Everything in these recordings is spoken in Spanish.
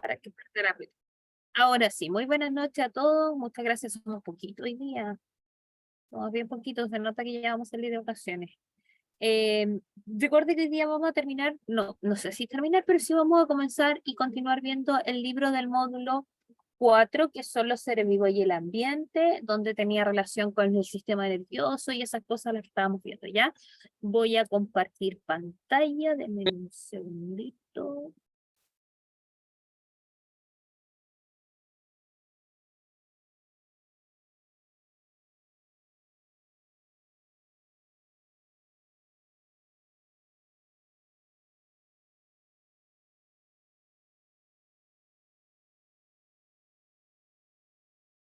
para que parte rápido. Ahora sí, muy buenas noches a todos. Muchas gracias. Somos poquitos hoy día. Somos bien poquitos. Se nota que ya vamos a salir de ocasiones. Recuerde que hoy día vamos a terminar, no sé si terminar, pero sí vamos a comenzar y continuar viendo el libro del módulo 4, que son los seres vivos y el ambiente, donde tenía relación con el sistema nervioso y esas cosas las que estábamos viendo ya. Voy a compartir pantalla, denme un segundito.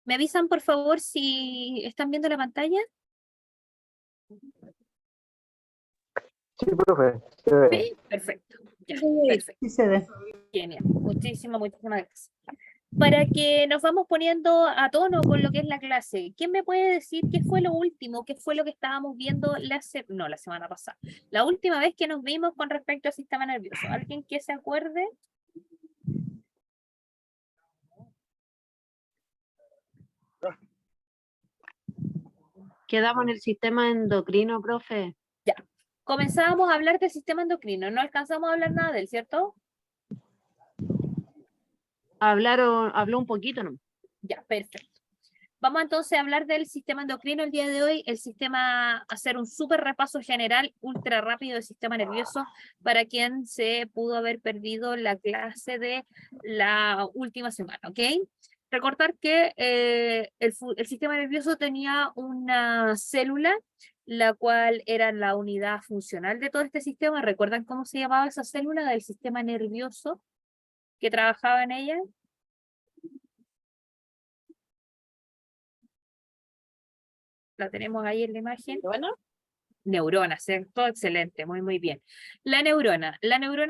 ¿Me avisan, por favor, si están viendo la pantalla? Sí, profe. Se ve. Sí, perfecto. Ya, Sí, perfecto. sí se ve. Genial. Muchísimas gracias. Para que nos vamos poniendo a tono con lo que es la clase, ¿quién me puede decir qué fue lo último, qué fue lo que estábamos viendo la semana pasada? La última vez que nos vimos con respecto al sistema nervioso. ¿Alguien que se acuerde? Quedamos en el sistema endocrino, profe. Ya. Comenzábamos a hablar del sistema endocrino, no alcanzamos a hablar nada de él, ¿cierto? Habló un poquito, ¿no? Ya, perfecto. Vamos entonces a hablar del sistema endocrino el día de hoy, hacer un súper repaso general, ultra rápido del sistema nervioso, para quien se pudo haber perdido la clase de la última semana, ¿ok? Recordar que el sistema nervioso tenía una célula, la cual era la unidad funcional de todo este sistema. ¿Recuerdan cómo se llamaba esa célula del sistema nervioso que trabajaba en ella? La tenemos ahí en la imagen. Bueno, Neurona, ¿cierto? Excelente, muy bien. La neurona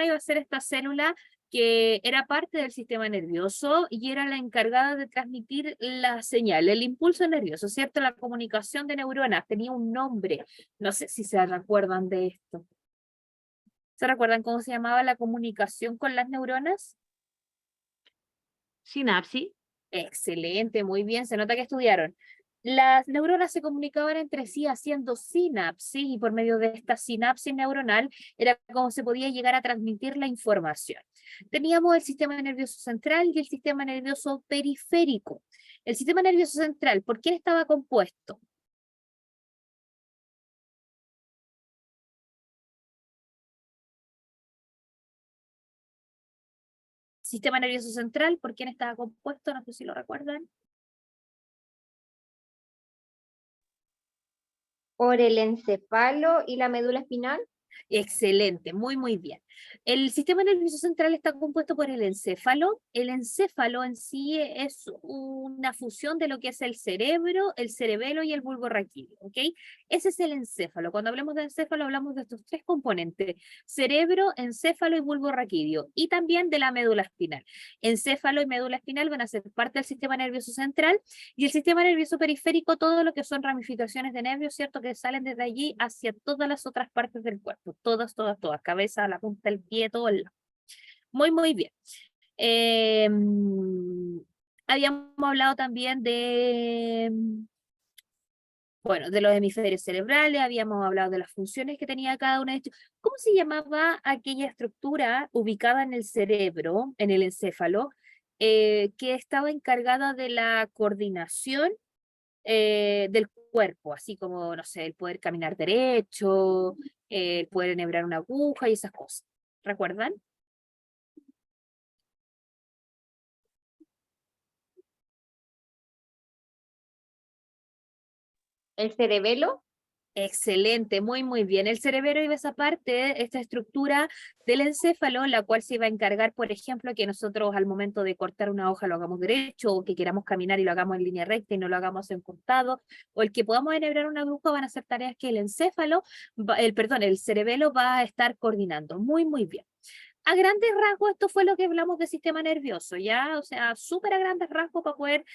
iba a ser esta célula que era parte del sistema nervioso y era la encargada de transmitir la señal, el impulso nervioso, ¿cierto? La comunicación de neuronas tenía un nombre. No sé si se recuerdan de esto. ¿Se recuerdan cómo se llamaba la comunicación con las neuronas? sinapsis. Excelente, muy bien, se nota que estudiaron. Las neuronas se comunicaban entre sí haciendo sinapsis y por medio de esta sinapsis neuronal era como se podía llegar a transmitir la información. Teníamos el sistema nervioso central y el sistema nervioso periférico. El sistema nervioso central, ¿por quién estaba compuesto? Sistema nervioso central, ¿por quién estaba compuesto? No sé si lo recuerdan. Por el encéfalo y la médula espinal. Excelente, muy bien. El sistema nervioso central está compuesto por el encéfalo. El encéfalo en sí es una fusión de lo que es el cerebro, el cerebelo y el bulbo raquídeo, ¿ok? Ese es el encéfalo. Cuando hablamos de encéfalo hablamos de estos tres componentes: cerebro, encéfalo y bulbo raquídeo, y también de la médula espinal. Encéfalo y médula espinal van a ser parte del sistema nervioso central, y el sistema nervioso periférico, todo lo que son ramificaciones de nervios, ¿cierto? Que salen desde allí hacia todas las otras partes del cuerpo. Todas, cabeza, la punta del pie, todo el lado. Muy bien. Eh, Habíamos hablado también de, bueno, de los hemisferios cerebrales, habíamos hablado de las funciones que tenía cada uno de estos. ¿Cómo se llamaba aquella estructura ubicada en el cerebro, en el encéfalo, que estaba encargada de la coordinación del cuerpo, así como, no sé, el poder caminar derecho, el poder enhebrar una aguja y esas cosas? ¿Recuerdan? El cerebelo. Excelente, muy bien. El cerebro iba a esa parte, esta estructura del encéfalo, la cual se iba a encargar, por ejemplo, que nosotros al momento de cortar una hoja lo hagamos derecho, o que queramos caminar y lo hagamos en línea recta y no lo hagamos en cortado, o el que podamos enhebrar una aguja, van a ser tareas que el encéfalo, el cerebelo va a estar coordinando. Muy bien. A grandes rasgos, esto fue lo que hablamos del sistema nervioso, ¿ya? O sea, súper a grandes rasgos para poder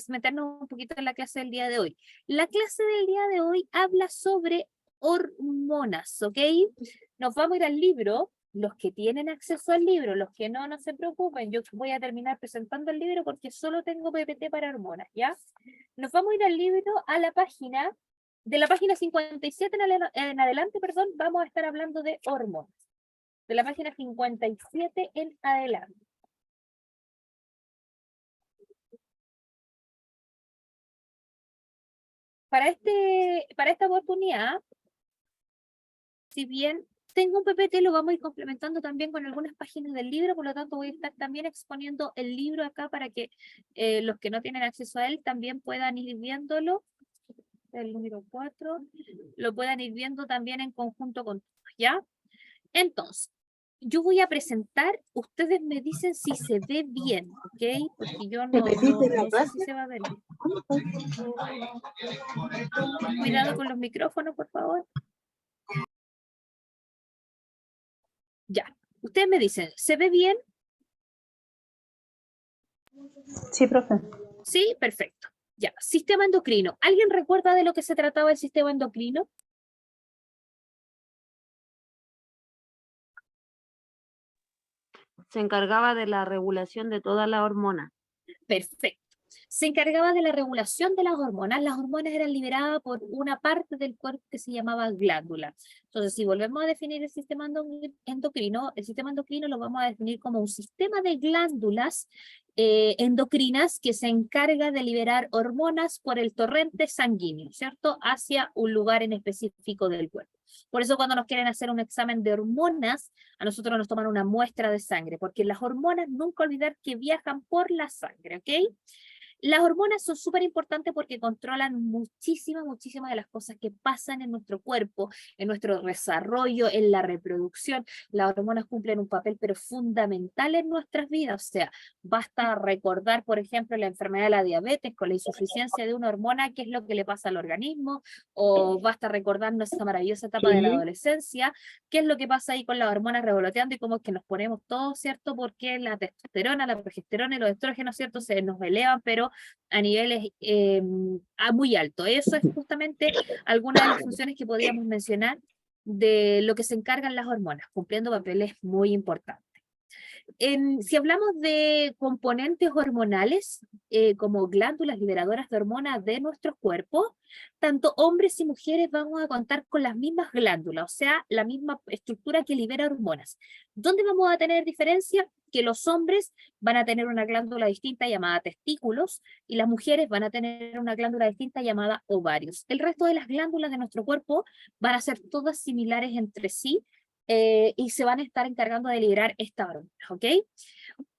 meternos un poquito en la clase del día de hoy. La clase del día de hoy habla sobre hormonas, ¿ok? Nos vamos a ir al libro los que tienen acceso al libro, los que no, no se preocupen, yo voy a terminar presentando el libro porque solo tengo PPT para hormonas, ¿ya? Nos vamos a ir al libro, a la página, de la página 57 en adelante, perdón, vamos a estar hablando de hormonas. De la página 57 en adelante. Para esta oportunidad, si bien tengo un PPT, lo vamos a ir complementando también con algunas páginas del libro, por lo tanto voy a estar también exponiendo el libro acá para que los que no tienen acceso a él también puedan ir viéndolo, el número 4, lo puedan ir viendo también en conjunto con todos, ¿ya? Entonces, yo voy a presentar, ustedes me dicen si se ve bien, ¿ok? Porque yo no sé si se va a ver bien. Cuidado con los micrófonos, por favor. Ya, ustedes me dicen, ¿se ve bien? Sí, profe. Sí, perfecto. Ya, sistema endocrino. ¿Alguien recuerda de lo que se trataba el sistema endocrino? Se encargaba de la regulación de todas las hormonas. Perfecto. Se encargaba de la regulación de las hormonas. Las hormonas eran liberadas por una parte del cuerpo que se llamaba glándula. Entonces, si volvemos a definir el sistema endocrino lo vamos a definir como un sistema de glándulas endocrinas que se encarga de liberar hormonas por el torrente sanguíneo, ¿cierto? Hacia un lugar en específico del cuerpo. Por eso cuando nos quieren hacer un examen de hormonas, a nosotros nos toman una muestra de sangre, porque las hormonas nunca olvidar que viajan por la sangre, ¿ok? Las hormonas son súper importantes porque controlan muchísimas de las cosas que pasan en nuestro cuerpo, en nuestro desarrollo, en la reproducción. Las hormonas cumplen un papel pero fundamental en nuestras vidas. O sea, basta recordar, por ejemplo, la enfermedad de la diabetes con la insuficiencia de una hormona, qué es lo que le pasa al organismo, o basta recordarnos esa maravillosa etapa de la adolescencia, qué es lo que pasa ahí con las hormonas revoloteando y cómo es que nos ponemos todos, ¿cierto? Porque la testosterona, la progesterona y los estrógenos, ¿cierto? Se nos elevan, pero a niveles muy altos. Eso es justamente alguna de las funciones que podríamos mencionar de lo que se encargan las hormonas, cumpliendo papeles muy importantes. Si hablamos de componentes hormonales, como glándulas liberadoras de hormonas de nuestros cuerpos, tanto hombres y mujeres vamos a contar con las mismas glándulas, o sea, la misma estructura que libera hormonas. ¿Dónde vamos a tener diferencia? Que los hombres van a tener una glándula distinta llamada testículos y las mujeres van a tener una glándula distinta llamada ovarios. El resto de las glándulas de nuestro cuerpo van a ser todas similares entre sí, y se van a estar encargando de liberar esta hormona, ¿ok?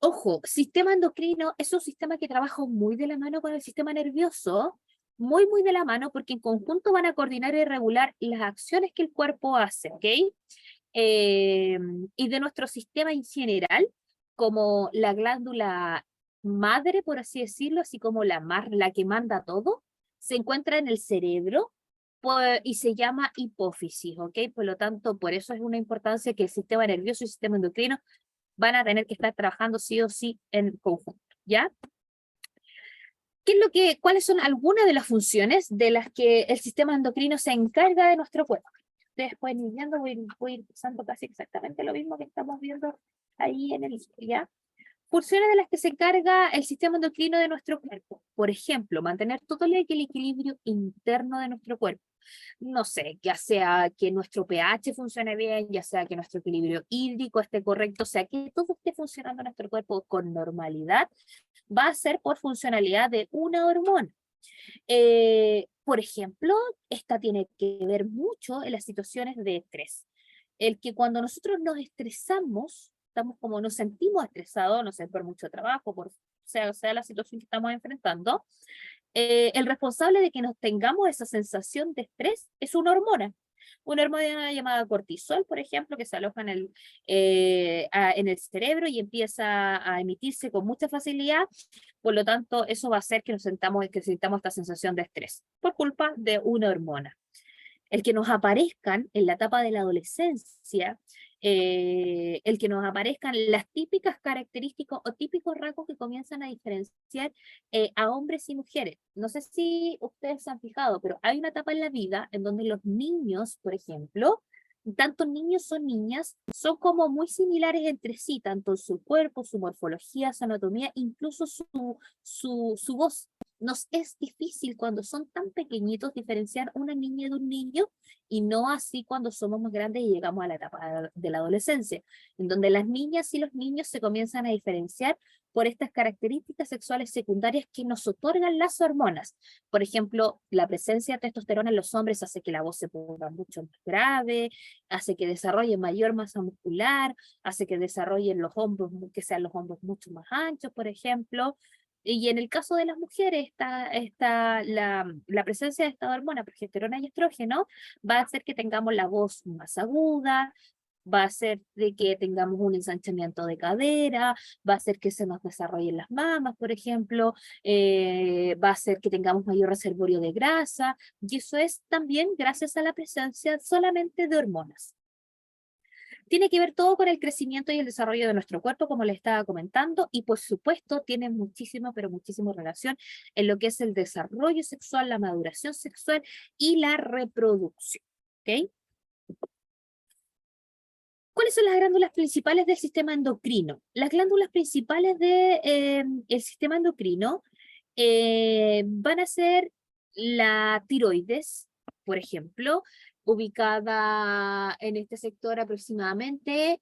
Ojo, sistema endocrino es un sistema que trabaja muy de la mano con el sistema nervioso, muy de la mano, porque en conjunto van a coordinar y regular las acciones que el cuerpo hace, ¿ok? Y de nuestro sistema en general, como la glándula madre, por así decirlo, así como la que manda todo, se encuentra en el cerebro, y se llama hipófisis, ¿ok? Por lo tanto, por eso es una importancia que el sistema nervioso y el sistema endocrino van a tener que estar trabajando sí o sí en conjunto, ¿ya? ¿Cuáles son algunas de las funciones de las que el sistema endocrino se encarga de nuestro cuerpo? Ustedes pueden ir viendo, voy a ir usando casi exactamente lo mismo que estamos viendo ahí en el ¿ya? Funciones de las que se encarga el sistema endocrino de nuestro cuerpo. Por ejemplo, mantener todo el equilibrio interno de nuestro cuerpo. No sé, ya sea que nuestro pH funcione bien, ya sea que nuestro equilibrio hídrico esté correcto, o sea, que todo esté funcionando en nuestro cuerpo con normalidad, va a ser por funcionalidad de una hormona. Por ejemplo, esta tiene que ver mucho en las situaciones de estrés. El que cuando nosotros nos estresamos, estamos como nos sentimos estresados, no sé, por mucho trabajo, por sea la situación que estamos enfrentando, el responsable de que nos tengamos esa sensación de estrés es una hormona llamada cortisol, por ejemplo, que se aloja en el cerebro y empieza a emitirse con mucha facilidad. Por lo tanto, eso va a hacer que sintamos esta sensación de estrés por culpa de una hormona. El que nos aparezcan en la etapa de la adolescencia, el que nos aparezcan las típicas características o típicos rasgos que comienzan a diferenciar a hombres y mujeres. No sé si ustedes se han fijado, pero hay una etapa en la vida en donde los niños, por ejemplo, tanto niños o niñas son como muy similares entre sí, tanto en su cuerpo, su morfología, su anatomía, incluso su voz. Nos es difícil cuando son tan pequeñitos diferenciar una niña de un niño y no así cuando somos más grandes y llegamos a la etapa de la adolescencia, en donde las niñas y los niños se comienzan a diferenciar por estas características sexuales secundarias que nos otorgan las hormonas. Por ejemplo, la presencia de testosterona en los hombres hace que la voz se ponga mucho más grave, hace que desarrolle mayor masa muscular, hace que desarrollen los hombros, que sean los hombros mucho más anchos, por ejemplo. Y en el caso de las mujeres, la presencia de esta hormona, progesterona y estrógeno, va a hacer que tengamos la voz más aguda, va a hacer de que tengamos un ensanchamiento de cadera, va a hacer que se nos desarrollen las mamas, por ejemplo, va a hacer que tengamos mayor reservorio de grasa, y eso es también gracias a la presencia solamente de hormonas. Tiene que ver todo con el crecimiento y el desarrollo de nuestro cuerpo, como les estaba comentando, y por supuesto tiene muchísima, pero muchísima relación en lo que es el desarrollo sexual, la maduración sexual y la reproducción. ¿Ok? ¿Cuáles son las glándulas principales del sistema endocrino? Las glándulas principales del sistema endocrino van a ser la tiroides, por ejemplo, ubicada en este sector aproximadamente,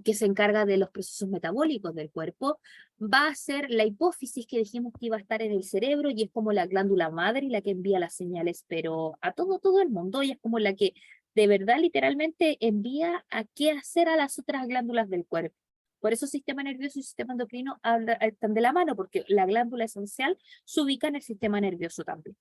que se encarga de los procesos metabólicos del cuerpo. Va a ser la hipófisis, que dijimos que iba a estar en el cerebro, y es como la glándula madre y la que envía las señales, pero a todo el mundo, y es como la que de verdad literalmente envía a qué hacer a las otras glándulas del cuerpo. Por eso sistema nervioso y sistema endocrino están de la mano, porque la glándula esencial se ubica en el sistema nervioso también.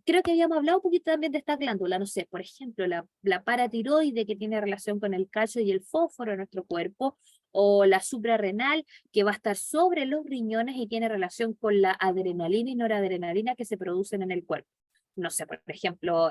Creo que habíamos hablado un poquito también de esta glándula, no sé, por ejemplo, la paratiroide, que tiene relación con el calcio y el fósforo en nuestro cuerpo, o la suprarrenal, que va a estar sobre los riñones y tiene relación con la adrenalina y noradrenalina que se producen en el cuerpo. No sé, por ejemplo,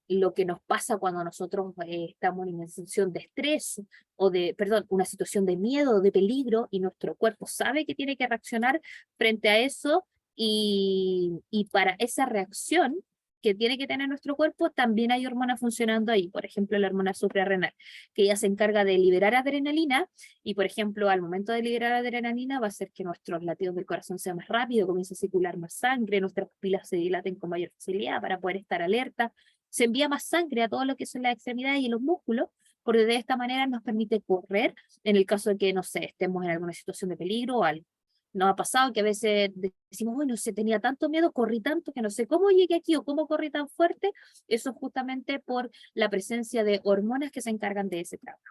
lo que nos pasa cuando nosotros estamos en una situación de estrés o perdón, una situación de miedo o de peligro, y nuestro cuerpo sabe que tiene que reaccionar frente a eso, y para esa reacción que tiene que tener nuestro cuerpo también hay hormonas funcionando ahí. Por ejemplo, la hormona suprarrenal, que ella se encarga de liberar adrenalina, y por ejemplo, al momento de liberar adrenalina va a hacer que nuestros latidos del corazón sean más rápidos, comience a circular más sangre, nuestras pupilas se dilaten con mayor facilidad para poder estar alerta, se envía más sangre a todo lo que son las extremidades y los músculos, porque de esta manera nos permite correr en el caso de que, no sé, estemos en alguna situación de peligro o algo. Nos ha pasado que a veces decimos, bueno, se tenía tanto miedo, corrí tanto que no sé cómo llegué aquí o cómo corrí tan fuerte. Eso es justamente por la presencia de hormonas que se encargan de ese trabajo.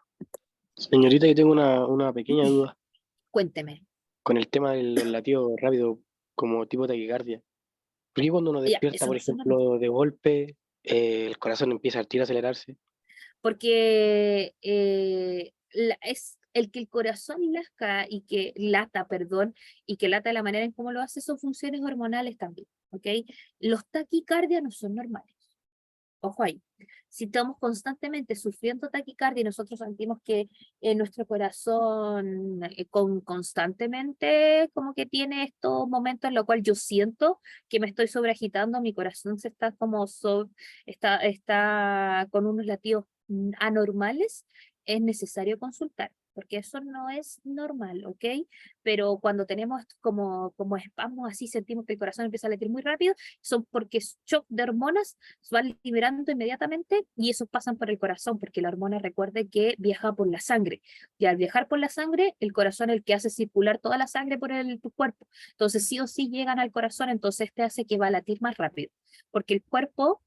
Señorita, yo tengo una pequeña duda Cuénteme. con el tema del latido rápido como tipo taquicardia. ¿Por qué cuando uno Ya, despierta, eso por no son hormonas. ejemplo, de golpe, el corazón empieza a tiro a acelerarse? Porque es el que el corazón lazca y que lata, perdón, y que lata de la manera en cómo lo hace, son funciones hormonales también, ¿ok? Los taquicardias no son normales. Ojo ahí. Si estamos constantemente sufriendo taquicardia y nosotros sentimos que nuestro corazón constantemente como que tiene estos momentos en los cuales yo siento que me estoy sobreagitando, mi corazón se está como está con unos latidos anormales, es necesario consultar, porque eso no es normal, ¿ok? Pero cuando tenemos como espasmos así, sentimos que el corazón empieza a latir muy rápido, son porque es shock de hormonas, se van liberando inmediatamente, y esos pasan por el corazón, porque la hormona, recuerde que viaja por la sangre, y al viajar por la sangre, el corazón es el que hace circular toda la sangre por tu cuerpo, entonces sí o sí llegan al corazón, entonces este hace que va a latir más rápido, porque el cuerpo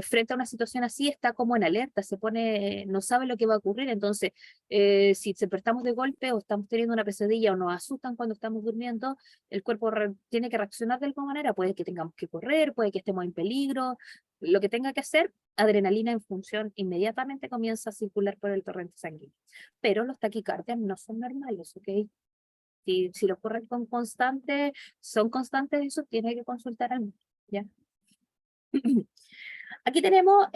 frente a una situación así está como en alerta, se pone, no sabe lo que va a ocurrir, entonces si despertamos de golpe o estamos teniendo una pesadilla o nos asustan cuando estamos durmiendo, el cuerpo tiene que reaccionar de alguna manera, puede que tengamos que correr, puede que estemos en peligro, lo que tenga que hacer, adrenalina en función inmediatamente comienza a circular por el torrente sanguíneo. Pero los taquicardias no son normales, ¿ok? Si lo ocurren son constantes, eso tiene que consultar al médico, ¿ya? Aquí tenemos,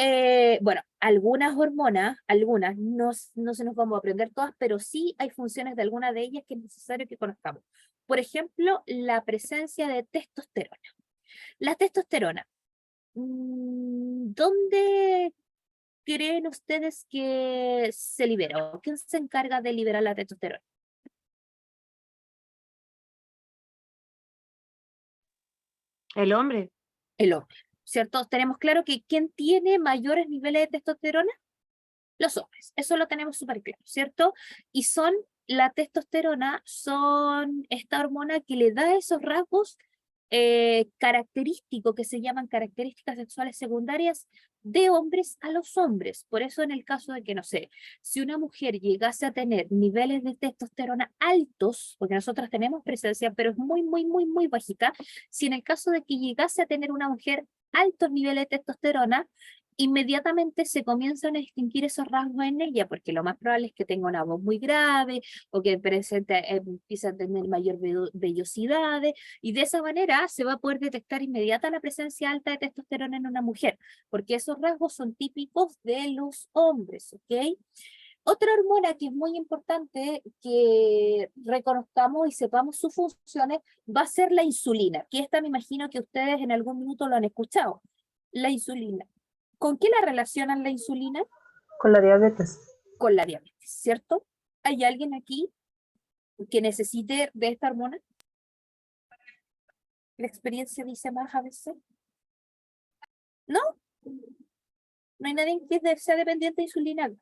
bueno, algunas hormonas, algunas, no se nos vamos a aprender todas, pero sí hay funciones de algunas de ellas que es necesario que conozcamos. Por ejemplo, la presencia de testosterona. La testosterona ¿Dónde creen ustedes que se libera? ¿O quién se encarga de liberar la testosterona? El hombre. El hombre, ¿cierto? Tenemos claro que ¿quién tiene mayores niveles de testosterona? Los hombres. Eso lo tenemos súper claro, ¿cierto? Y la testosterona son esta hormona que le da esos rasgos característicos que se llaman características sexuales secundarias de hombres a los hombres. Por eso en el caso de que, no sé, si una mujer llegase a tener niveles de testosterona altos, porque nosotros tenemos presencia, pero es muy, muy, muy, muy bajita, si en el caso de que llegase a tener una mujer altos niveles de testosterona, inmediatamente se comienzan a distinguir esos rasgos en ella, porque lo más probable es que tenga una voz muy grave o que empiece a tener mayor vellosidad, y de esa manera se va a poder detectar inmediata la presencia alta de testosterona en una mujer, porque esos rasgos son típicos de los hombres, ¿ok? Otra hormona que es muy importante que reconozcamos y sepamos sus funciones va a ser la insulina, que esta me imagino que ustedes en algún minuto lo han escuchado. La insulina. ¿Con qué la relacionan la insulina? Con la diabetes. Con la diabetes, ¿cierto? ¿Hay alguien aquí que necesite de esta hormona? ¿La experiencia dice más a veces? ¿No? ¿No hay nadie que sea dependiente de insulina?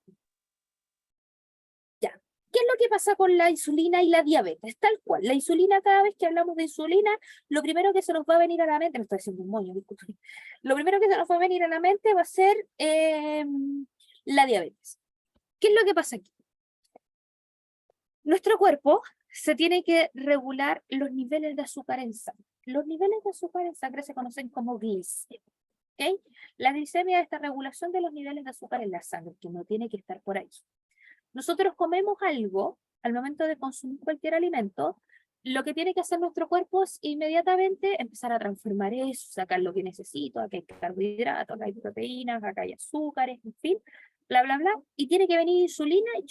Ya. ¿Qué es lo que pasa con la insulina y la diabetes? Tal cual. La insulina, cada vez que hablamos de insulina, lo primero que se nos va a venir a la mente, no estoy haciendo un moño, disculpen. Lo primero que se nos va a venir a la mente va a ser la diabetes. ¿Qué es lo que pasa aquí? Nuestro cuerpo se tiene que regular los niveles de azúcar en sangre. Los niveles de azúcar en sangre se conocen como glicemia. ¿Okay? La glicemia es esta regulación de los niveles de azúcar en la sangre, que no tiene que estar por ahí. Nosotros comemos algo, al momento de consumir cualquier alimento, lo que tiene que hacer nuestro cuerpo es inmediatamente empezar a transformar eso, sacar lo que necesito, acá hay carbohidratos, acá hay proteínas, acá hay azúcares, en fin, bla, bla, bla, y tiene que venir insulina y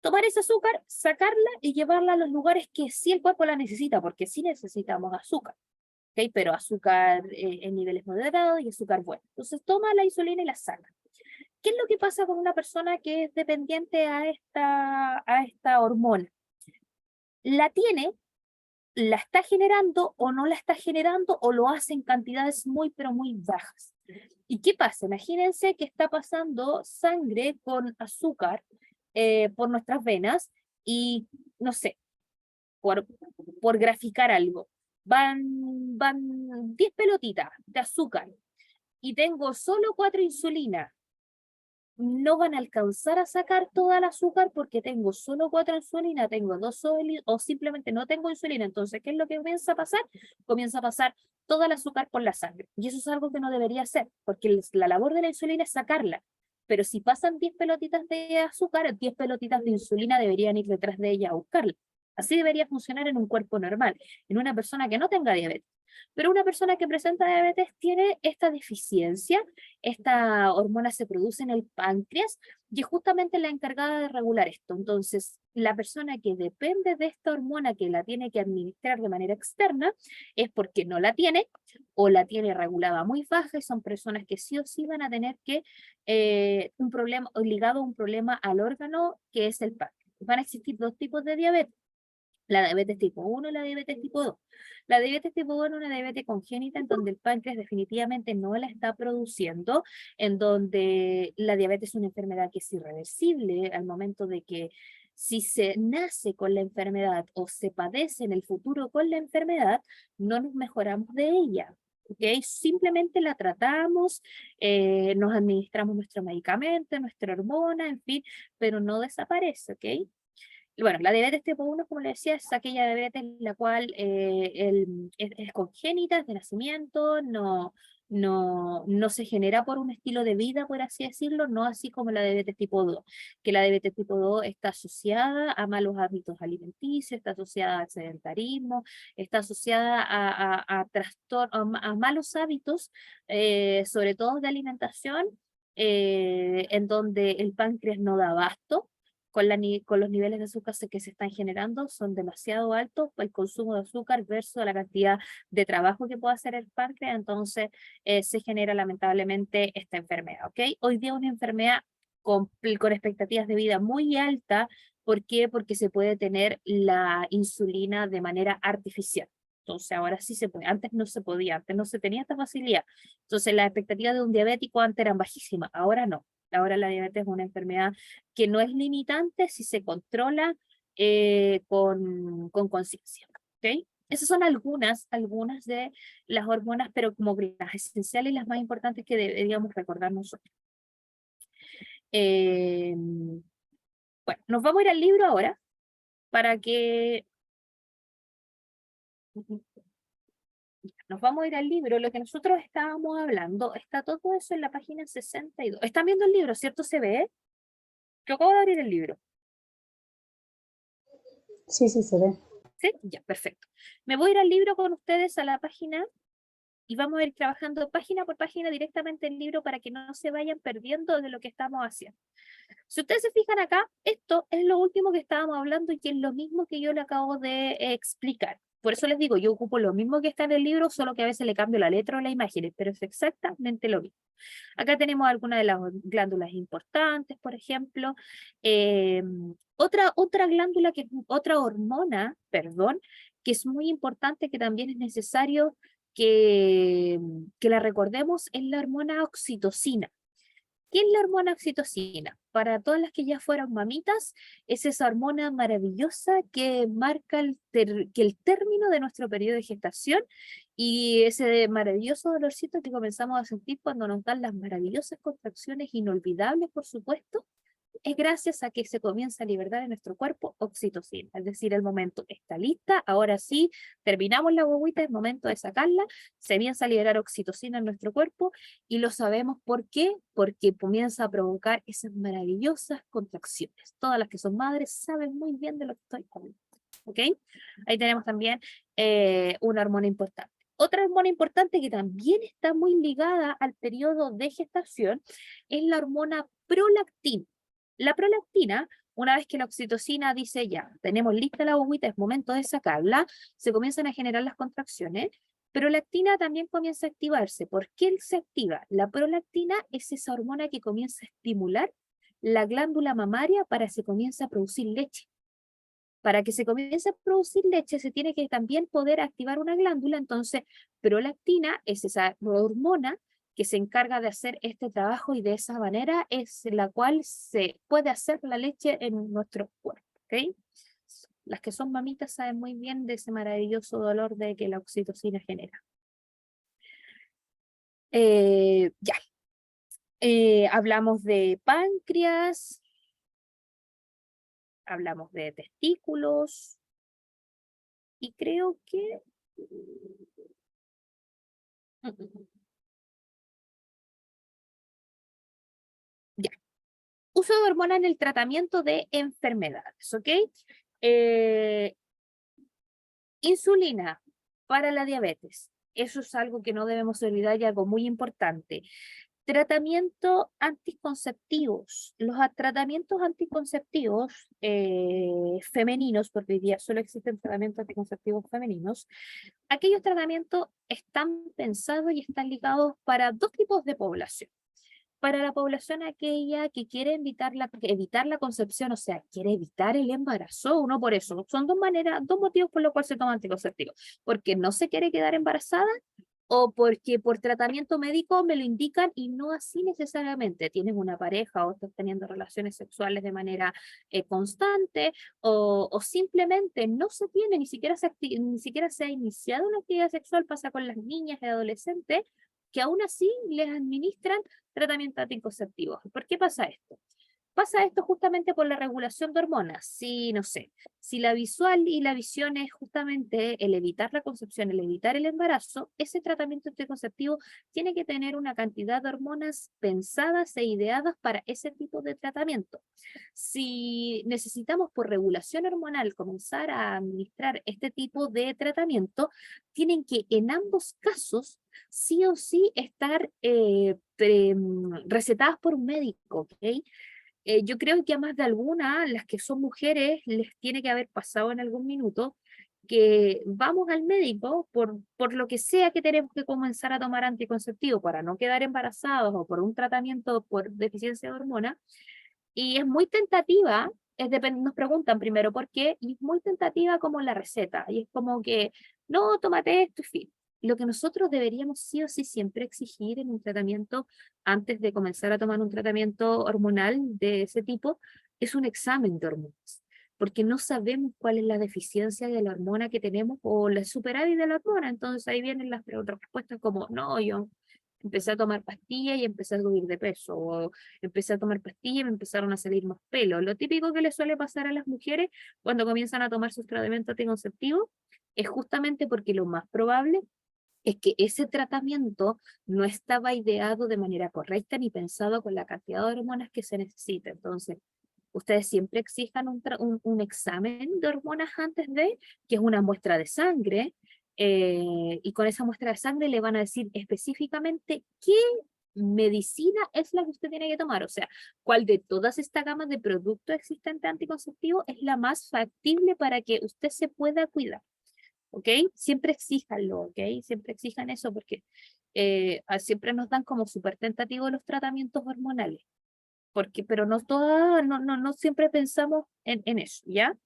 tomar ese azúcar, sacarla y llevarla a los lugares que sí el cuerpo la necesita, porque sí necesitamos azúcar, ¿okay? Pero azúcar en niveles moderados y azúcar bueno. Entonces toma la insulina y la saca. ¿Qué es lo que pasa con una persona que es dependiente a esta hormona? La tiene, la está generando o no la está generando o lo hace en cantidades muy pero muy bajas. ¿Y qué pasa? Imagínense que está pasando sangre con azúcar por nuestras venas y, no sé, por graficar algo, van 10 pelotitas de azúcar y tengo solo 4 insulinas. No van a alcanzar a sacar toda el azúcar porque tengo solo 4 insulina, tengo 2 o simplemente no tengo insulina. Entonces, ¿qué es lo que comienza a pasar? Comienza a pasar todo el azúcar por la sangre. Y eso es algo que no debería hacer, porque la labor de la insulina es sacarla. Pero si pasan 10 pelotitas de azúcar, 10 pelotitas de insulina deberían ir detrás de ella a buscarla. Así debería funcionar en un cuerpo normal, en una persona que no tenga diabetes. Pero una persona que presenta diabetes tiene esta deficiencia, esta hormona se produce en el páncreas y es justamente la encargada de regular esto. Entonces, la persona que depende de esta hormona que la tiene que administrar de manera externa es porque no la tiene o la tiene regulada muy baja y son personas que sí o sí van a tener que un problema ligado a un problema al órgano que es el páncreas. Van a existir 2 tipos de diabetes. La diabetes tipo 1 y la diabetes tipo 2. La diabetes tipo 1 es una diabetes congénita en donde el páncreas definitivamente no la está produciendo, en donde la diabetes es una enfermedad que es irreversible al momento de que si se nace con la enfermedad o se padece en el futuro con la enfermedad, no nos mejoramos de ella. ¿Okay? Simplemente la tratamos, nos administramos nuestro medicamento, nuestra hormona, en fin, pero no desaparece, ¿ok? Bueno, la diabetes tipo 1, como le decía, es aquella diabetes la cual es congénita, es de nacimiento, no se genera por un estilo de vida, por así decirlo, no así como la diabetes tipo 2, que la diabetes tipo 2 está asociada a malos hábitos alimenticios, está asociada al sedentarismo, está asociada a trastornos, a malos hábitos, sobre todo de alimentación, en donde el páncreas no da abasto con los niveles de azúcar que se están generando son demasiado altos, el consumo de azúcar versus la cantidad de trabajo que puede hacer el páncreas, entonces se genera lamentablemente esta enfermedad, ¿ok? Hoy día una enfermedad con expectativas de vida muy altas. ¿Por qué? Porque se puede tener la insulina de manera artificial. Entonces ahora sí se puede, antes no se podía, antes no se tenía esta facilidad. Entonces las expectativas de un diabético antes eran bajísimas, ahora no. Ahora la diabetes es una enfermedad que no es limitante si se controla con conciencia. ¿Okay? Esas son algunas de las hormonas, pero como las esenciales y las más importantes que deberíamos recordar nosotros. Bueno, nos vamos a ir al libro ahora para que... Nos vamos a ir al libro, lo que nosotros estábamos hablando, está todo eso en la página 62. ¿Están viendo el libro, cierto? ¿Se ve? Yo acabo de abrir el libro. Sí, sí, se ve. ¿Sí? Ya, perfecto. Me voy a ir al libro con ustedes a la página y vamos a ir trabajando página por página directamente el libro para que no se vayan perdiendo de lo que estamos haciendo. Si ustedes se fijan acá, esto es lo último que estábamos hablando y que es lo mismo que yo le acabo de explicar. Por eso les digo, yo ocupo lo mismo que está en el libro, solo que a veces le cambio la letra o las imágenes, pero es exactamente lo mismo. Acá tenemos algunas de las glándulas importantes, por ejemplo. Otra glándula, otra hormona, perdón, que es muy importante, que también es necesario que la recordemos, es la hormona oxitocina. ¿Qué es la hormona oxitocina? Para todas las que ya fueron mamitas, es esa hormona maravillosa que marca que el término de nuestro periodo de gestación y ese maravilloso dolorcito que comenzamos a sentir cuando nos dan las maravillosas contracciones inolvidables, por supuesto, es gracias a que se comienza a liberar en nuestro cuerpo oxitocina. Es decir, el momento está lista, ahora sí, terminamos la guagüita, es momento de sacarla, se comienza a liberar oxitocina en nuestro cuerpo y lo sabemos ¿por qué? Porque comienza a provocar esas maravillosas contracciones. Todas las que son madres saben muy bien de lo que estoy hablando. ¿Ok? Ahí tenemos también una hormona importante. Otra hormona importante que también está muy ligada al periodo de gestación es la hormona prolactina. La prolactina, una vez que la oxitocina dice ya, tenemos lista la guagüita, es momento de sacarla, se comienzan a generar las contracciones. Prolactina también comienza a activarse. ¿Por qué se activa? La prolactina es esa hormona que comienza a estimular la glándula mamaria para que se comience a producir leche. Para que se comience a producir leche se tiene que también poder activar una glándula, entonces prolactina es esa hormona que se encarga de hacer este trabajo y de esa manera es la cual se puede hacer la leche en nuestro cuerpo. ¿Okay? Las que son mamitas saben muy bien de ese maravilloso dolor de que la oxitocina genera. Ya. Hablamos de páncreas, hablamos de testículos y creo que... Ya. Uso de hormonas en el tratamiento de enfermedades, ¿ok? Insulina para la diabetes. Eso es algo que no debemos olvidar y algo muy importante. Tratamiento anticonceptivos. Los tratamientos anticonceptivos femeninos, porque hoy día solo existen tratamientos anticonceptivos femeninos, aquellos tratamientos están pensados y están ligados para dos tipos de población. Para la población aquella que quiere evitar la concepción, o sea, quiere evitar el embarazo, uno por eso. Son dos motivos por los cuales se toma anticonceptivo. Porque no se quiere quedar embarazada o porque por tratamiento médico me lo indican y no así necesariamente. Tienes una pareja o estás teniendo relaciones sexuales de manera constante o simplemente no se tiene, ni siquiera se ha iniciado una actividad sexual, pasa con las niñas y adolescentes, que aún así les administran tratamiento anticonceptivo. ¿Por qué pasa esto? Pasa esto justamente por la regulación de hormonas. Si, no sé, si la visual y la visión es justamente el evitar la concepción, el evitar el embarazo, ese tratamiento anticonceptivo tiene que tener una cantidad de hormonas pensadas e ideadas para ese tipo de tratamiento. Si necesitamos por regulación hormonal comenzar a administrar este tipo de tratamiento, tienen que en ambos casos sí o sí estar recetadas por un médico, ¿ok? Yo creo que a más de alguna, las que son mujeres, les tiene que haber pasado en algún minuto que vamos al médico por lo que sea que tenemos que comenzar a tomar anticonceptivo para no quedar embarazados o por un tratamiento por deficiencia de hormonas, y es muy tentativa, nos preguntan primero por qué, y es muy tentativa como la receta, y es como que, no, tómate esto, y fin. Lo que nosotros deberíamos sí o sí siempre exigir en un tratamiento, antes de comenzar a tomar un tratamiento hormonal de ese tipo, es un examen de hormonas, porque no sabemos cuál es la deficiencia de la hormona que tenemos o la superávit de la hormona. Entonces ahí vienen las otras respuestas como, no, yo empecé a tomar pastillas y empecé a subir de peso, o empecé a tomar pastillas y me empezaron a salir más pelos. Lo típico que le suele pasar a las mujeres cuando comienzan a tomar sus tratamientos anticonceptivos es justamente porque lo más probable es que ese tratamiento no estaba ideado de manera correcta ni pensado con la cantidad de hormonas que se necesita. Entonces, ustedes siempre exijan un examen de hormonas antes de, que es una muestra de sangre, y con esa muestra de sangre le van a decir específicamente qué medicina es la que usted tiene que tomar, o sea, cuál de todas estas gamas de productos existentes anticonceptivos es la más factible para que usted se pueda cuidar. ¿Ok? Siempre exíjanlo, ¿ok? Siempre exijan eso porque siempre nos dan como súper tentativos los tratamientos hormonales, porque, pero no todas, no siempre pensamos en eso, ¿ya?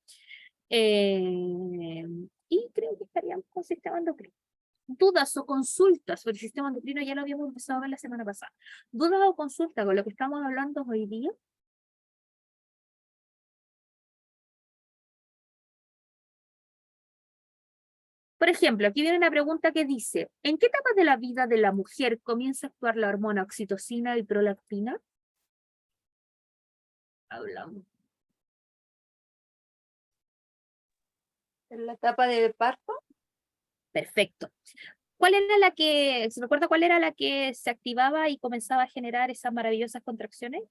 Eh, y creo que estaríamos con sistema endocrino. Dudas o consultas sobre el sistema endocrino ya lo habíamos empezado a ver la semana pasada. Dudas o consultas con lo que estamos hablando hoy día. Por ejemplo, aquí viene una pregunta que dice, ¿en qué etapa de la vida de la mujer comienza a actuar la hormona oxitocina y prolactina? Hablamos. ¿En la etapa del parto? Perfecto. ¿Cuál era la que, se recuerda cuál era la que se activaba y comenzaba a generar esas maravillosas contracciones?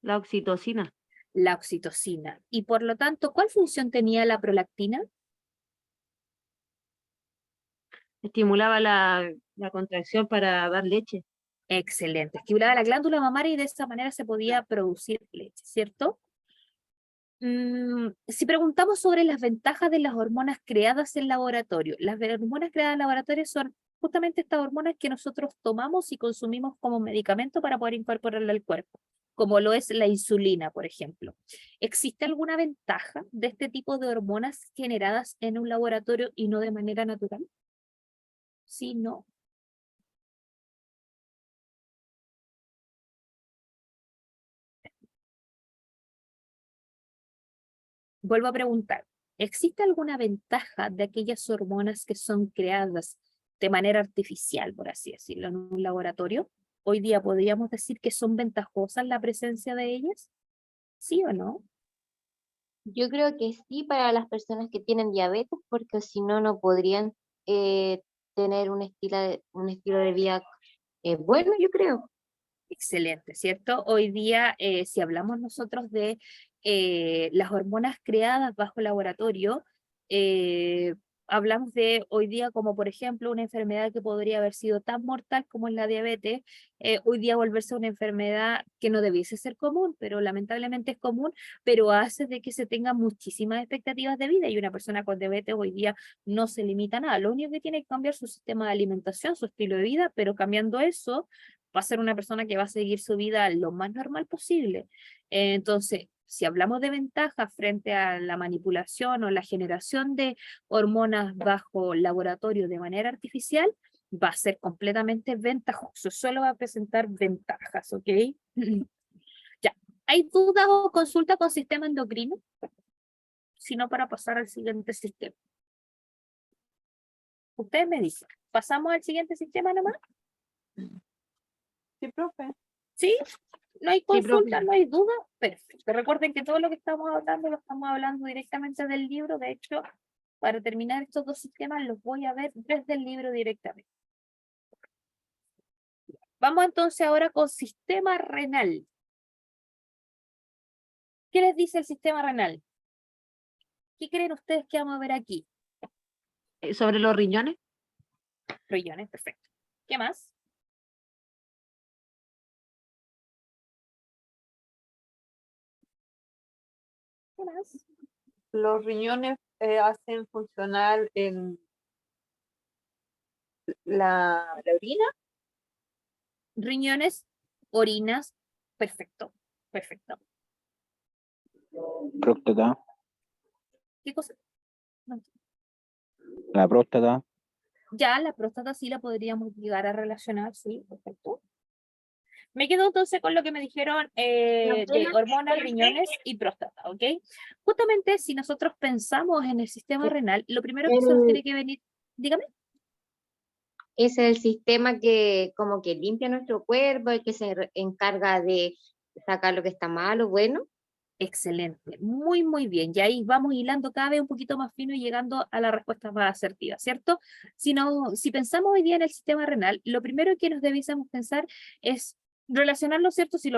La oxitocina. La oxitocina. Y por lo tanto, ¿cuál función tenía la prolactina? Estimulaba la contracción para dar leche. Excelente. Estimulaba la glándula mamaria y de esa manera se podía producir leche, ¿cierto? Si preguntamos sobre las ventajas de las hormonas creadas en laboratorio, las hormonas creadas en laboratorio son justamente estas hormonas que nosotros tomamos y consumimos como medicamento para poder incorporarla al cuerpo, como lo es la insulina, por ejemplo. ¿Existe alguna ventaja de este tipo de hormonas generadas en un laboratorio y no de manera natural? Sí, no. Vuelvo a preguntar, ¿existe alguna ventaja de aquellas hormonas que son creadas de manera artificial, por así decirlo, en un laboratorio? Hoy día podríamos decir que son ventajosas la presencia de ellas, ¿sí o no? Yo creo que sí para las personas que tienen diabetes, porque si no, no podrían tener un estilo de vida bueno, yo creo. Excelente, ¿cierto? Hoy día, si hablamos nosotros de las hormonas creadas bajo laboratorio, eh, hablamos de hoy día como por ejemplo una enfermedad que podría haber sido tan mortal como es la diabetes, hoy día volverse una enfermedad que no debiese ser común, pero lamentablemente es común, pero hace de que se tengan muchísimas expectativas de vida y una persona con diabetes hoy día no se limita a nada, lo único que tiene que cambiar su sistema de alimentación, su estilo de vida, pero cambiando eso va a ser una persona que va a seguir su vida lo más normal posible. Entonces, si hablamos de ventajas frente a la manipulación o la generación de hormonas bajo laboratorio de manera artificial, va a ser completamente ventajoso, solo va a presentar ventajas, ¿ok? Ya, ¿hay dudas o consulta con sistema endocrino? Si no, para pasar al siguiente sistema. Ustedes me dicen, ¿pasamos al siguiente sistema nomás? Sí, profe. ¿Sí? ¿No hay profe. consulta, no hay duda? Perfecto. Recuerden que todo lo que estamos hablando lo estamos hablando directamente del libro. De hecho, para terminar estos dos sistemas los voy a ver desde el libro directamente. Vamos entonces ahora con sistema renal. ¿Qué les dice el sistema renal? ¿Qué creen ustedes que vamos a ver aquí? Sobre los riñones. Riñones, perfecto. ¿Qué más? más? Los riñones hacen funcionar la orina. Riñones, orinas, perfecto, perfecto. Próstata, ¿Qué cosa? No. la próstata, Ya la próstata sí la podríamos llegar a relacionar, sí, perfecto. Me quedo entonces con lo que me dijeron de hormonas, riñones y próstata, ¿ok? Justamente si nosotros pensamos en el sistema renal, lo primero que se nos tiene que venir, dígame. Es el sistema que como que limpia nuestro cuerpo, el que encarga de sacar lo que está mal o bueno. Excelente, muy, muy bien. Y ahí vamos hilando cada vez un poquito más fino y llegando a la respuesta más asertiva, ¿cierto? Si pensamos hoy día en el sistema renal, lo primero que nos debiésemos pensar es relacionarlo, ¿cierto? Si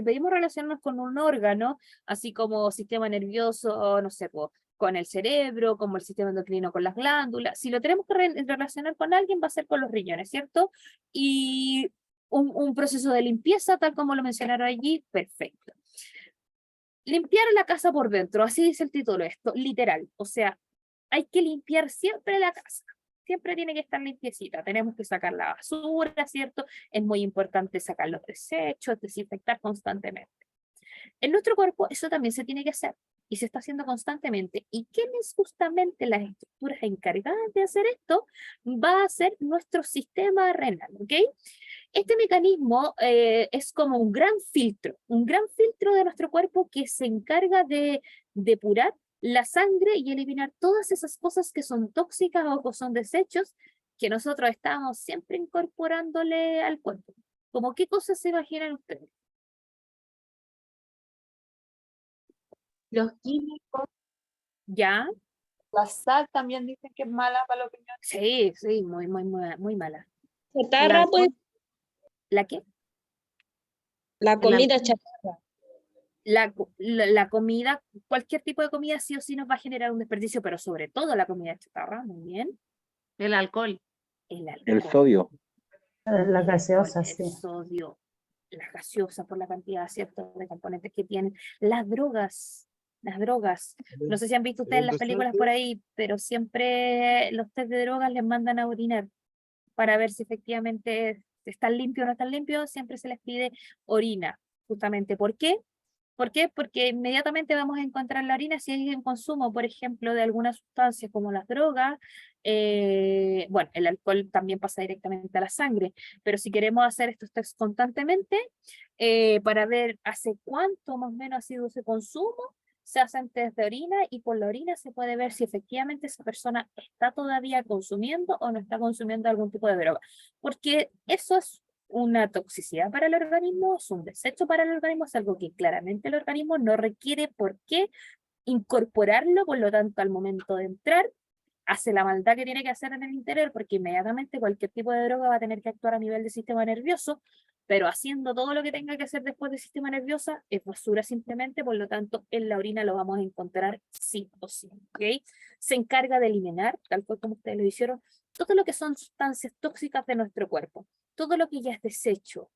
pedimos relacionarnos con un órgano, así como sistema nervioso, no sé, con el cerebro, como el sistema endocrino con las glándulas, si lo tenemos que relacionar con alguien, va a ser con los riñones, ¿cierto? Y un proceso de limpieza, tal como lo mencionaron allí, perfecto. Limpiar la casa por dentro, así dice el título esto, literal. O sea, hay que limpiar siempre la casa. Siempre tiene que estar limpiecita. Tenemos que sacar la basura, ¿cierto? Es muy importante sacar los desechos, desinfectar constantemente. En nuestro cuerpo eso también se tiene que hacer y se está haciendo constantemente. ¿Y quiénes justamente las estructuras encargadas de hacer esto? Va a ser nuestro sistema renal, ¿ok? Este mecanismo es como un gran filtro de nuestro cuerpo que se encarga de depurar la sangre y eliminar todas esas cosas que son tóxicas o que son desechos que nosotros estamos siempre incorporándole al cuerpo. ¿Cómo qué cosas se imaginan ustedes? Los químicos, ¿Ya? La sal también dicen que es mala para los riñones. Sí, sí, muy, muy, muy, muy mala. Chatarra, pues, ¿La qué? la comida chatarra. La comida, cualquier tipo de comida sí o sí nos va a generar un desperdicio, pero sobre todo la comida chatarra, muy bien. El alcohol. El el alcohol, sodio, La gaseosa, el sí. sodio, la gaseosa por la cantidad, ¿cierto?, de componentes que tienen. Las drogas, no sé si han visto ustedes las películas por ahí, pero siempre los test de drogas les mandan a orinar para ver si efectivamente están limpios o no están limpios, siempre se les pide orina, justamente. ¿Por qué? ¿Por qué? Porque inmediatamente vamos a encontrar la orina si hay en consumo, por ejemplo, de algunas sustancias como las drogas. Bueno, el alcohol también pasa directamente a la sangre, pero si queremos hacer estos tests constantemente, para ver hace cuánto más o menos ha sido ese consumo, se hacen test de orina y por la orina se puede ver si efectivamente esa persona está todavía consumiendo o no está consumiendo algún tipo de droga. Porque eso es una toxicidad para el organismo, es un desecho para el organismo, es algo que claramente el organismo no requiere por qué incorporarlo, por lo tanto al momento de entrar hace la maldad que tiene que hacer en el interior, porque inmediatamente cualquier tipo de droga va a tener que actuar a nivel del sistema nervioso, pero haciendo todo lo que tenga que hacer después del sistema nervioso es basura simplemente, por lo tanto en la orina lo vamos a encontrar sí o sí, ¿ok? Se encarga de eliminar, tal cual como ustedes lo hicieron, todo lo que son sustancias tóxicas de nuestro cuerpo, todo lo que ya es desecho,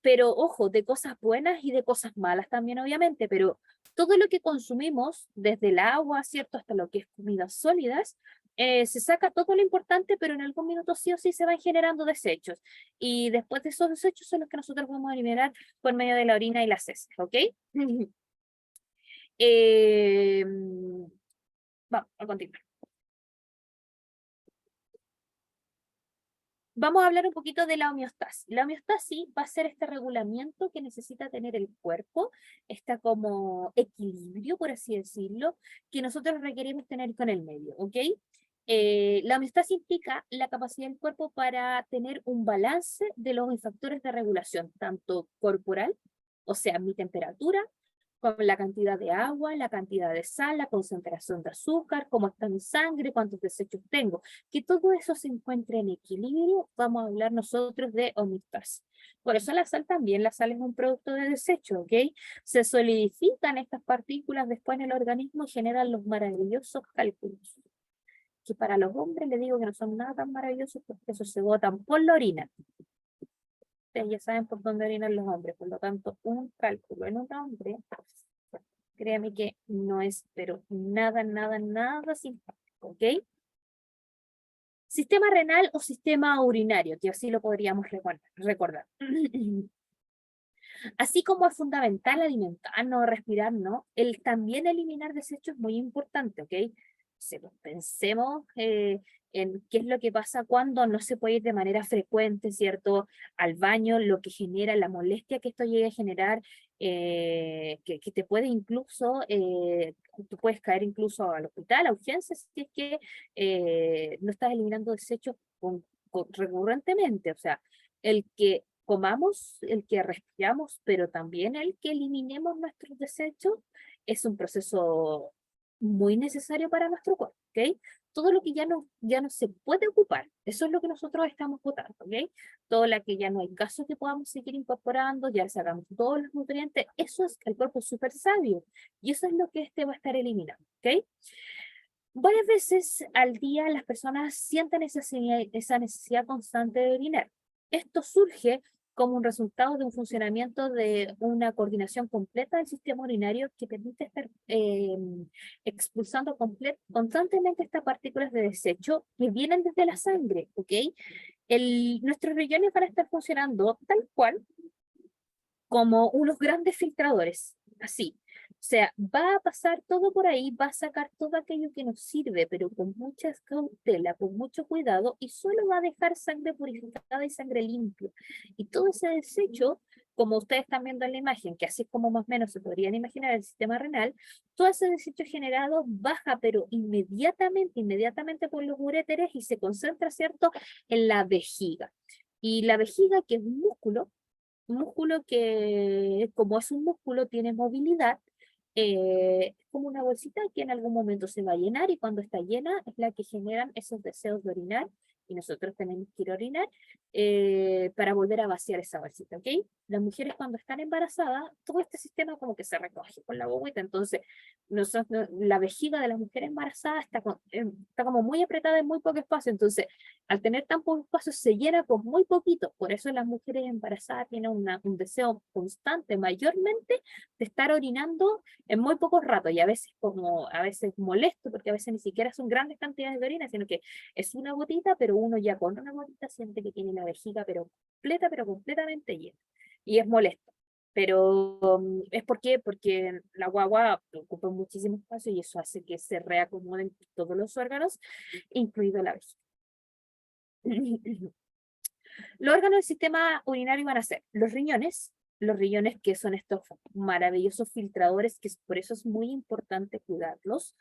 pero ojo, de cosas buenas y de cosas malas también obviamente, pero todo lo que consumimos, desde el agua, ¿cierto?, hasta lo que es comidas sólidas, se saca todo lo importante, pero en algún minuto sí o sí se van generando desechos. Y después de esos desechos son los que nosotros vamos a eliminar por medio de la orina y las heces, ¿ok? Vamos a continuar. Vamos a hablar un poquito de la homeostasis. La homeostasis va a ser este regulamiento que necesita tener el cuerpo, está como equilibrio, por así decirlo, que nosotros requerimos tener con el medio, ¿ok? La homeostasis implica la capacidad del cuerpo para tener un balance de los factores de regulación, tanto corporal, o sea, mi temperatura, con la cantidad de agua, la cantidad de sal, la concentración de azúcar, cómo está mi sangre, cuántos desechos tengo. Que todo eso se encuentre en equilibrio, vamos a hablar nosotros de homeostasis. Por eso la sal también, la sal es un producto de desecho, ¿ok? Se solidifican estas partículas después en el organismo y generan los maravillosos cálculos. Que para los hombres les digo que no son nada tan maravillosos porque esos se botan por la orina. Ustedes ya saben por dónde orinan los hombres, por lo tanto, un cálculo en un hombre Créame que no es, pero nada, nada, nada simpático, ¿ok? Sistema renal o sistema urinario, que así lo podríamos recordar. Así como es fundamental alimentarnos, respirar, ¿no? El también eliminar desechos es muy importante, ¿ok? Pensemos en qué es lo que pasa cuando no se puede ir de manera frecuente, ¿cierto? Al baño, lo que genera la molestia que esto llegue a generar, que te puede incluso, tú puedes caer incluso al hospital, a urgencias, si es que no estás eliminando desechos recurrentemente, o sea, el que comamos, el que respiramos, pero también el que eliminemos nuestros desechos es un proceso muy necesario para nuestro cuerpo, ¿ok? Todo lo que ya no se puede ocupar, eso es lo que nosotros estamos botando, ¿ok? Todo lo que ya no hay casos que podamos seguir incorporando, ya sacamos todos los nutrientes, eso es el cuerpo súper sabio, y eso es lo que este va a estar eliminando, ¿ok? Varias veces al día las personas sienten esa necesidad constante de orinar. Esto surge como un resultado de un funcionamiento de una coordinación completa del sistema urinario que permite estar expulsando constantemente estas partículas de desecho que vienen desde la sangre, ¿ok? Nuestros riñones van a estar funcionando tal cual como unos grandes filtradores, así. O sea, va a pasar todo por ahí, va a sacar todo aquello que nos sirve, pero con mucha cautela, con mucho cuidado, y solo va a dejar sangre purificada y sangre limpia. Y todo ese desecho, como ustedes están viendo en la imagen, que así es como más o menos se podrían imaginar el sistema renal, todo ese desecho generado baja, pero inmediatamente por los uréteres y se concentra, ¿cierto?, en la vejiga. Y la vejiga, que es un músculo que, como es un músculo, tiene movilidad, es como una bolsita que en algún momento se va a llenar y cuando está llena es la que generan esos deseos de orinar y nosotros tenemos que ir a orinar para volver a vaciar esa bolsita, ¿ok? Las mujeres cuando están embarazadas, todo este sistema como que se recoge con la guagüita, entonces la vejiga de las mujeres embarazadas está como muy apretada en muy poco espacio, entonces al tener tan poco espacio se llena con muy poquito, por eso las mujeres embarazadas tienen un deseo constante, mayormente, de estar orinando en muy pocos ratos, y a veces molesto, porque a veces ni siquiera son grandes cantidades de orina, sino que es una gotita, pero uno ya con una gotita siente que tiene la vejiga pero completamente llena, y es molesto. Pero es porque la guagua ocupa muchísimo espacio y eso hace que se reacomoden todos los órganos, incluido la vejiga. Los órganos del sistema urinario van a ser los riñones que son estos maravillosos filtradores, que por eso es muy importante cuidarlos.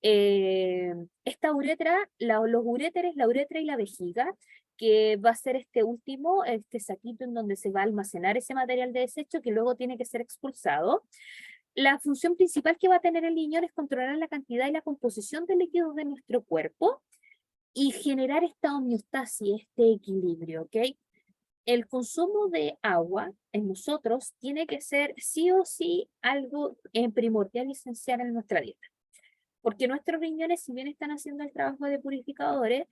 Esta uretra, los uréteres, la uretra y la vejiga, que va a ser este último, este saquito en donde se va a almacenar ese material de desecho que luego tiene que ser expulsado. La función principal que va a tener el riñón es controlar la cantidad y la composición de líquidos de nuestro cuerpo y generar esta homeostasis, este equilibrio, ¿ok? El consumo de agua en nosotros tiene que ser sí o sí algo primordial y esencial en nuestra dieta. Porque nuestros riñones, si bien están haciendo el trabajo de purificadores,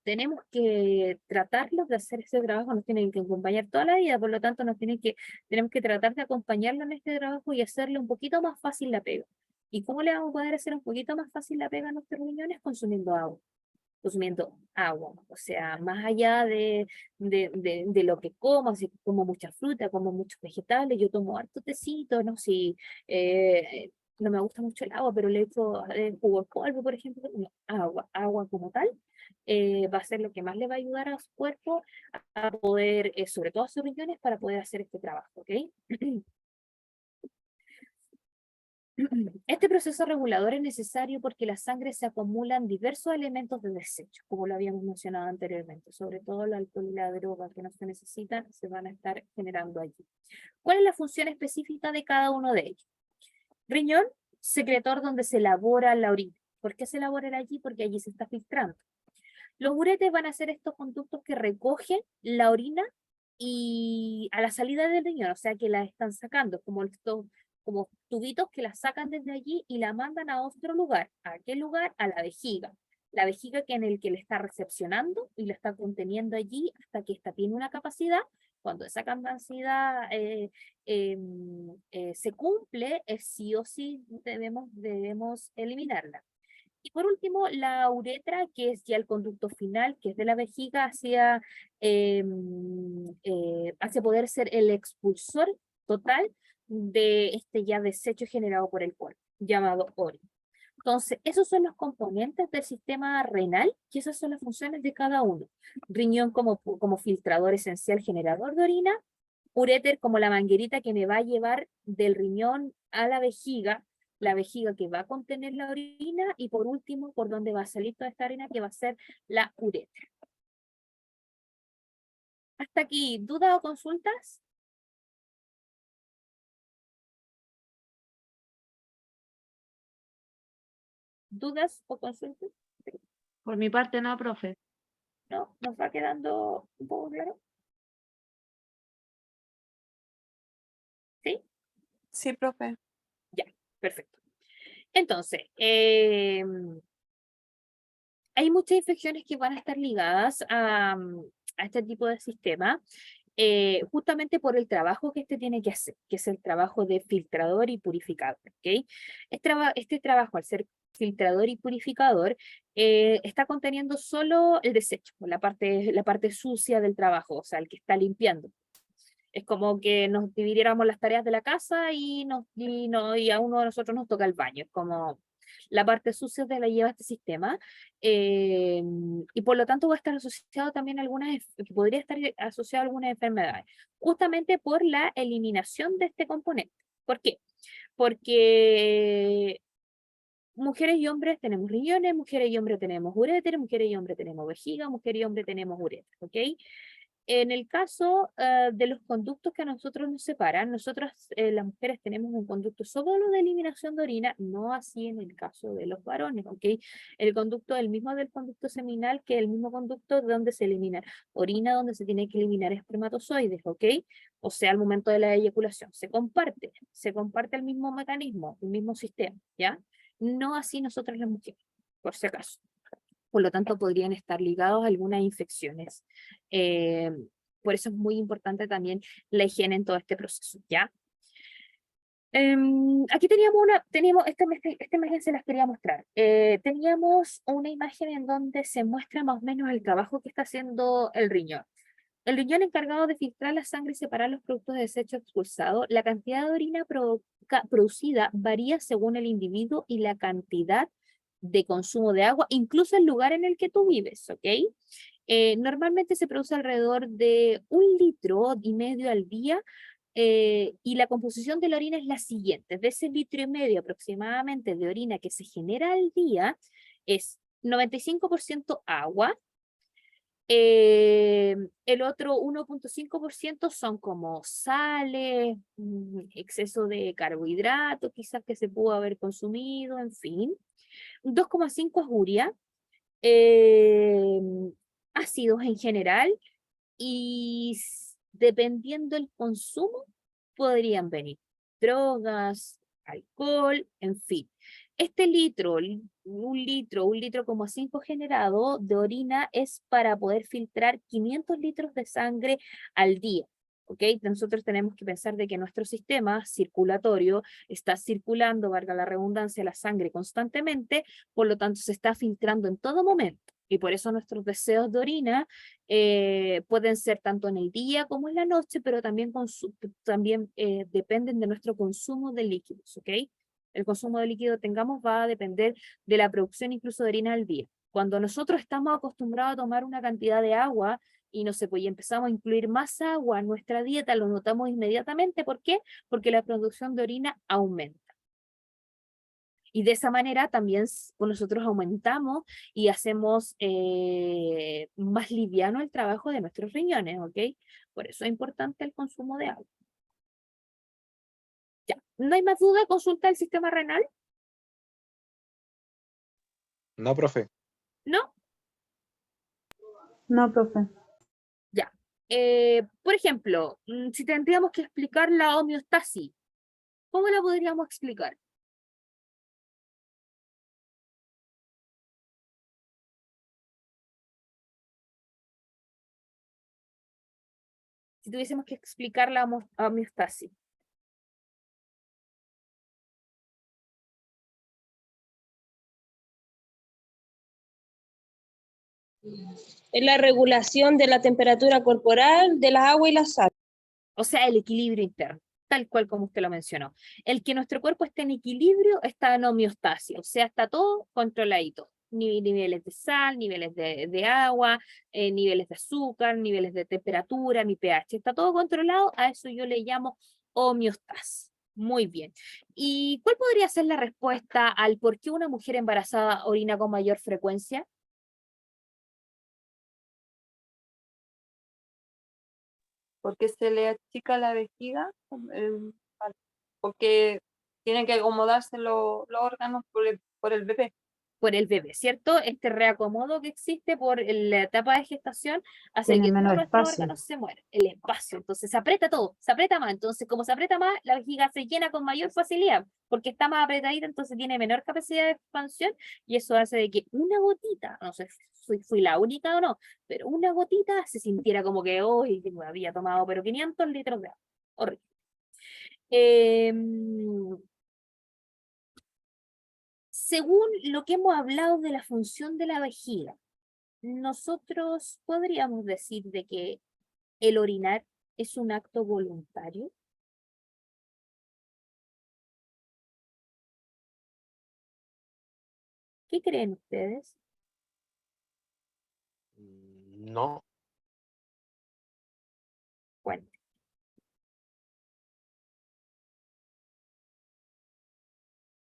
tenemos que tratarlos de hacer ese trabajo, nos tienen que acompañar toda la vida, por lo tanto tenemos que tratar de acompañarlo en este trabajo y hacerle un poquito más fácil la pega. ¿Y cómo le vamos a poder hacer un poquito más fácil la pega a nuestros riñones? Consumiendo agua, o sea, más allá de lo que como, si como mucha fruta, como muchos vegetales, yo tomo harto tecito, no si no me gusta mucho el agua, pero le echo jugo en polvo, por ejemplo, no, agua como tal, va a ser lo que más le va a ayudar a su cuerpo a poder, sobre todo a sus riñones, para poder hacer este trabajo, ¿ok? Este proceso regulador es necesario porque en la sangre se acumulan diversos elementos de desecho, como lo habíamos mencionado anteriormente, sobre todo el alcohol y la droga que no se necesitan, se van a estar generando allí. ¿Cuál es la función específica de cada uno de ellos? Riñón, secretor donde se elabora la orina. ¿Por qué se elabora allí? Porque allí se está filtrando. Los uretes van a ser estos conductos que recogen la orina y a la salida del riñón, o sea que la están sacando, como tubitos que la sacan desde allí y la mandan a otro lugar. ¿A qué lugar? A la vejiga. La vejiga que en el que le está recepcionando y la está conteniendo allí hasta que esta tiene una capacidad Cuando esa capacidad se cumple, sí o sí debemos eliminarla. Y por último, la uretra, que es ya el conducto final, que es de la vejiga hacia poder ser el expulsor total de este ya desecho generado por el cuerpo, llamado orina. Entonces, esos son los componentes del sistema renal y esas son las funciones de cada uno. Riñón como filtrador esencial generador de orina, uréter como la manguerita que me va a llevar del riñón a la vejiga que va a contener la orina y por último, por donde va a salir toda esta orina que va a ser la uretra. ¿Hasta aquí dudas o consultas? ¿Dudas o consultas? Por mi parte no, profe. ¿No? ¿Nos va quedando un poco claro? ¿Sí? Sí, profe. Ya, perfecto. Entonces, hay muchas infecciones que van a estar ligadas a este tipo de sistema, justamente por el trabajo que este tiene que hacer, que es el trabajo de filtrador y purificador, ¿ok? Este trabajo, al ser filtrador y purificador, está conteniendo solo el desecho, la parte sucia del trabajo, o sea, el que está limpiando. Es como que nos dividiéramos las tareas de la casa y a uno de nosotros nos toca el baño. Es como la parte sucia de la lleva este sistema. Y por lo tanto va a estar asociado también a podría estar asociado a algunas enfermedades, justamente por la eliminación de este componente. ¿Por qué? Porque mujeres y hombres tenemos riñones, mujeres y hombres tenemos uréter, mujeres y hombres tenemos vejiga, mujeres y hombres tenemos uretra, ¿ok? En el caso de los conductos que a nosotros nos separan, nosotras las mujeres tenemos un conducto solo de eliminación de orina, no así en el caso de los varones, ¿ok? El conducto es el mismo del conducto seminal que el mismo conducto donde se elimina orina, donde se tiene que eliminar espermatozoides, ¿ok? O sea, al momento de la eyaculación. Se comparte el mismo mecanismo, el mismo sistema, ¿ya? No así nosotras las mujeres, por si acaso. Por lo tanto, podrían estar ligados a algunas infecciones. Eh, por eso es muy importante también la higiene en todo este proceso, ¿ya? Aquí teníamos esta imagen se las quería mostrar. Teníamos una imagen en donde se muestra más o menos el trabajo que está haciendo el riñón. El riñón encargado de filtrar la sangre y separar los productos de desecho expulsado, la cantidad de orina producida varía según el individuo y la cantidad de consumo de agua, incluso el lugar en el que tú vives, ¿ok? Normalmente se produce alrededor de 1,5 litros al día y la composición de la orina es la siguiente. De ese 1,5 litros aproximadamente de orina que se genera al día es 95% agua, el otro 1,5% son como sales, exceso de carbohidratos, quizás que se pudo haber consumido, en fin. 2,5 es urea, eh, ácidos en general, y dependiendo del consumo, podrían venir drogas, alcohol, en fin. Este litro, 1,5 litros generado de orina es para poder filtrar 500 litros de sangre al día. ¿Ok? Nosotros tenemos que pensar de que nuestro sistema circulatorio está circulando, valga la redundancia, la sangre constantemente, por lo tanto se está filtrando en todo momento. Y por eso nuestros deseos de orina pueden ser tanto en el día como en la noche, pero también, dependen de nuestro consumo de líquidos, ¿ok? El consumo de líquido que tengamos va a depender de la producción incluso de orina al día. Cuando nosotros estamos acostumbrados a tomar una cantidad de agua y no sé, pues, y empezamos a incluir más agua en nuestra dieta, lo notamos inmediatamente. ¿Por qué? Porque la producción de orina aumenta. Y de esa manera también nosotros aumentamos y hacemos más liviano el trabajo de nuestros riñones, ¿ok? Por eso es importante el consumo de agua. Ya, ¿no hay más duda? Consulta el sistema renal, No, profe. ¿no? No, profe. Ya. Por ejemplo, si tendríamos que explicar la homeostasis, ¿cómo la podríamos explicar? si tuviésemos que explicar la homeostasis. Es la regulación de la temperatura corporal, de la agua y la sal. O sea, el equilibrio interno, tal cual como usted lo mencionó. El que nuestro cuerpo esté en equilibrio está en homeostasis, o sea, está todo controladito. Niveles de sal, niveles de agua, niveles de azúcar, niveles de temperatura, mi pH, está todo controlado, a eso yo le llamo homeostasis. Muy bien. ¿Y cuál podría ser la respuesta al por qué una mujer embarazada orina con mayor frecuencia? Porque se le achica la vejiga, porque tienen que acomodarse los órganos por el bebé. Por el bebé, ¿cierto? Este reacomodo que existe por la etapa de gestación hace Tiene que menos todos nuestros espacio. órganos se mueran. El espacio, entonces se aprieta todo, se aprieta más. Entonces, como se aprieta más, la vejiga se llena con mayor facilidad, porque está más apretadita, entonces tiene menor capacidad de expansión, y eso hace de que una gotita, no sé si fui la única o no, pero una gotita se sintiera como que hoy había tomado pero 500 litros de agua. Horrible. Según lo que hemos hablado de la función de la vejiga, nosotros podríamos decir de que el orinar es un acto voluntario. ¿Qué creen ustedes? No, Bueno,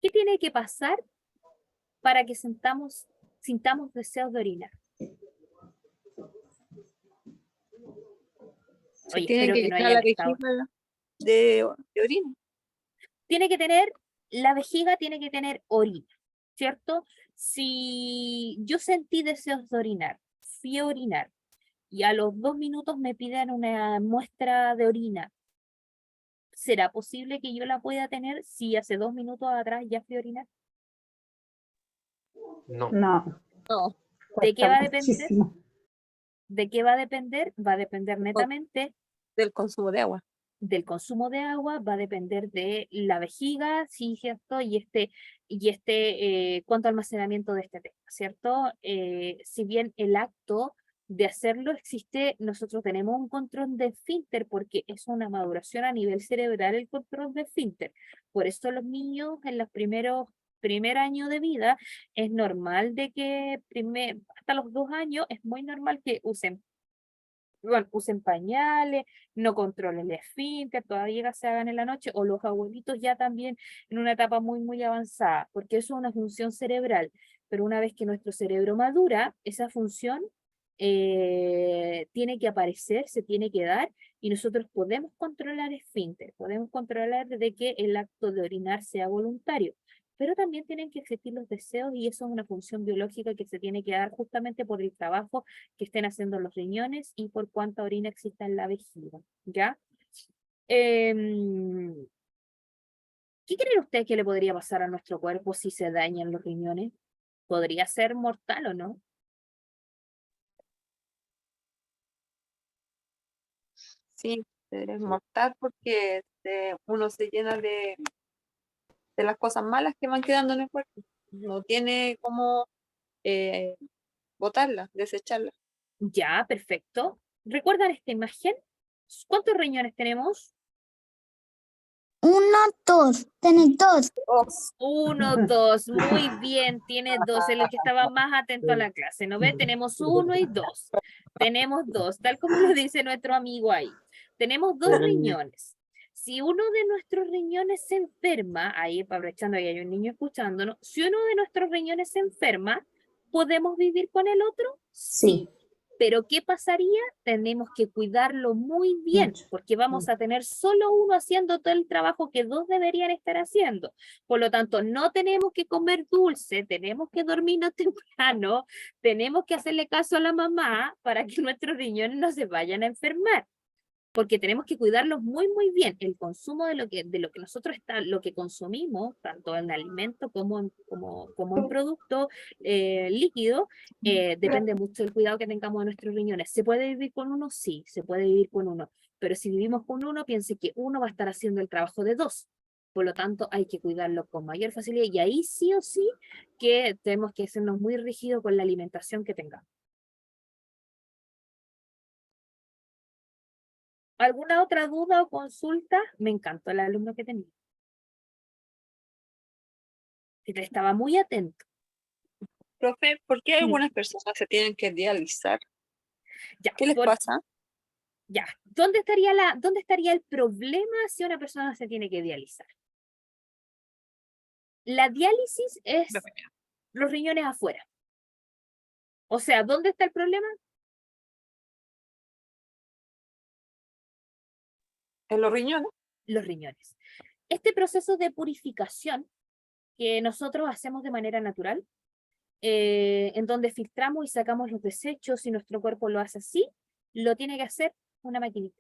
¿qué tiene que pasar para que sintamos deseos de orinar? Se Oye, tiene espero que que no llenar hayan la estado. vejiga de orina. La vejiga tiene que tener orina, ¿cierto? Si yo sentí deseos de orinar, fui a orinar, y a los 2 minutos me piden una muestra de orina, ¿será posible que yo la pueda tener si hace 2 minutos atrás ya fui a orinar? no. No, No. ¿De cuesta qué va a depender? muchísimo. ¿De qué va a depender? Va a depender netamente Del consumo de agua. del consumo de agua, va a depender de la vejiga, sí, ¿cierto? Y cuánto almacenamiento de este tema, ¿cierto? Si bien el acto de hacerlo existe, nosotros tenemos un control de esfínter porque es una maduración a nivel cerebral el control de esfínter. Por eso los niños en los primer año de vida es normal de que hasta los 2 años es muy normal que usen pañales, no controlen el esfínter, todavía se hagan en la noche, o los abuelitos ya también en una etapa muy, muy avanzada, porque eso es una función cerebral, pero una vez que nuestro cerebro madura, esa función tiene que aparecer, se tiene que dar, y nosotros podemos controlar esfínter, podemos controlar de que el acto de orinar sea voluntario, pero también tienen que existir los deseos, y eso es una función biológica que se tiene que dar justamente por el trabajo que estén haciendo los riñones y por cuánta orina exista en la vejiga, ¿ya? Em, ¿Qué creen ustedes que le podría pasar a nuestro cuerpo si se dañan los riñones? ¿Podría ser mortal o no? Sí, es mortal porque uno se llena de las cosas malas que van quedando en el cuerpo. No tiene cómo botarlas, desecharlas. Ya, perfecto. ¿Recuerdan esta imagen? ¿Cuántos riñones tenemos? 1, 2, tenés 2. 1, 2, muy bien, tiene 2, es el que estaba más atento a la clase, ¿no ve? Tenemos 1 y 2, tenemos 2, tal como lo dice nuestro amigo ahí. Tenemos 2 riñones. Si uno de nuestros riñones se enferma, ahí aprovechando que hay un niño escuchándonos, si uno de nuestros riñones se enferma, ¿podemos vivir con el otro? Sí. Pero ¿qué pasaría? Tenemos que cuidarlo muy bien, Mucho. porque vamos a tener solo uno haciendo todo el trabajo que 2 deberían estar haciendo. Por lo tanto, no tenemos que comer dulce, tenemos que dormirnos temprano, tenemos que hacerle caso a la mamá para que nuestros riñones no se vayan a enfermar, porque tenemos que cuidarlos muy, muy bien. El consumo de lo que nosotros lo que consumimos, tanto en alimento como en producto líquido, depende mucho del cuidado que tengamos de nuestros riñones. ¿Se puede vivir con uno? Sí, se puede vivir con uno. Pero si vivimos con uno, piense que uno va a estar haciendo el trabajo de dos. Por lo tanto, hay que cuidarlo con mayor facilidad. Y ahí sí o sí que tenemos que hacernos muy rígidos con la alimentación que tengamos. ¿Alguna otra duda o consulta? Me encantó el alumno que tenía. Estaba muy atento. Profe, ¿por qué algunas personas se tienen que dializar? Ya, ¿Qué les pasa? Ya, ¿dónde estaría el problema si una persona se tiene que dializar? La diálisis es los riñones afuera. O sea, ¿dónde está el problema? ¿En los riñones? Los riñones. Este proceso de purificación que nosotros hacemos de manera natural, en donde filtramos y sacamos los desechos y nuestro cuerpo lo hace así, lo tiene que hacer una maquinita.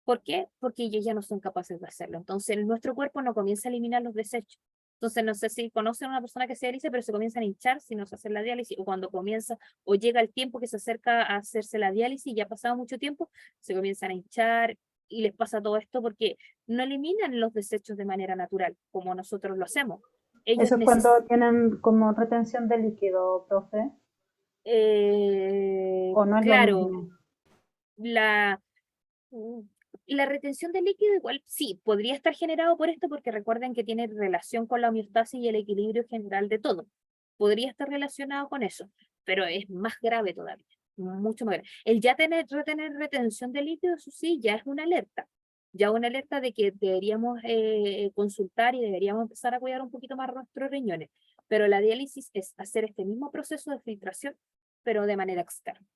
¿Por qué? Porque ellos ya no son capaces de hacerlo. Entonces, nuestro cuerpo no comienza a eliminar los desechos. Entonces, no sé si conocen a una persona que se dializa, pero se comienzan a hinchar si no se hace la diálisis, o cuando comienza, o llega el tiempo que se acerca a hacerse la diálisis, y ya ha pasado mucho tiempo, se comienzan a hinchar, y les pasa todo esto porque no eliminan los desechos de manera natural, como nosotros lo hacemos. Ellos Eso es cuando tienen como retención de líquido, profe. ¿O no es lo claro, mismo? la retención de líquido igual sí, podría estar generado por esto porque recuerden que tiene relación con la homeostasis y el equilibrio general de todo. Podría estar relacionado con eso, pero es más grave todavía, mucho más grave. El ya retener retención de líquido, eso sí, ya es una alerta. Ya una alerta de que deberíamos consultar y deberíamos empezar a cuidar un poquito más nuestros riñones. Pero la diálisis es hacer este mismo proceso de filtración, pero de manera externa,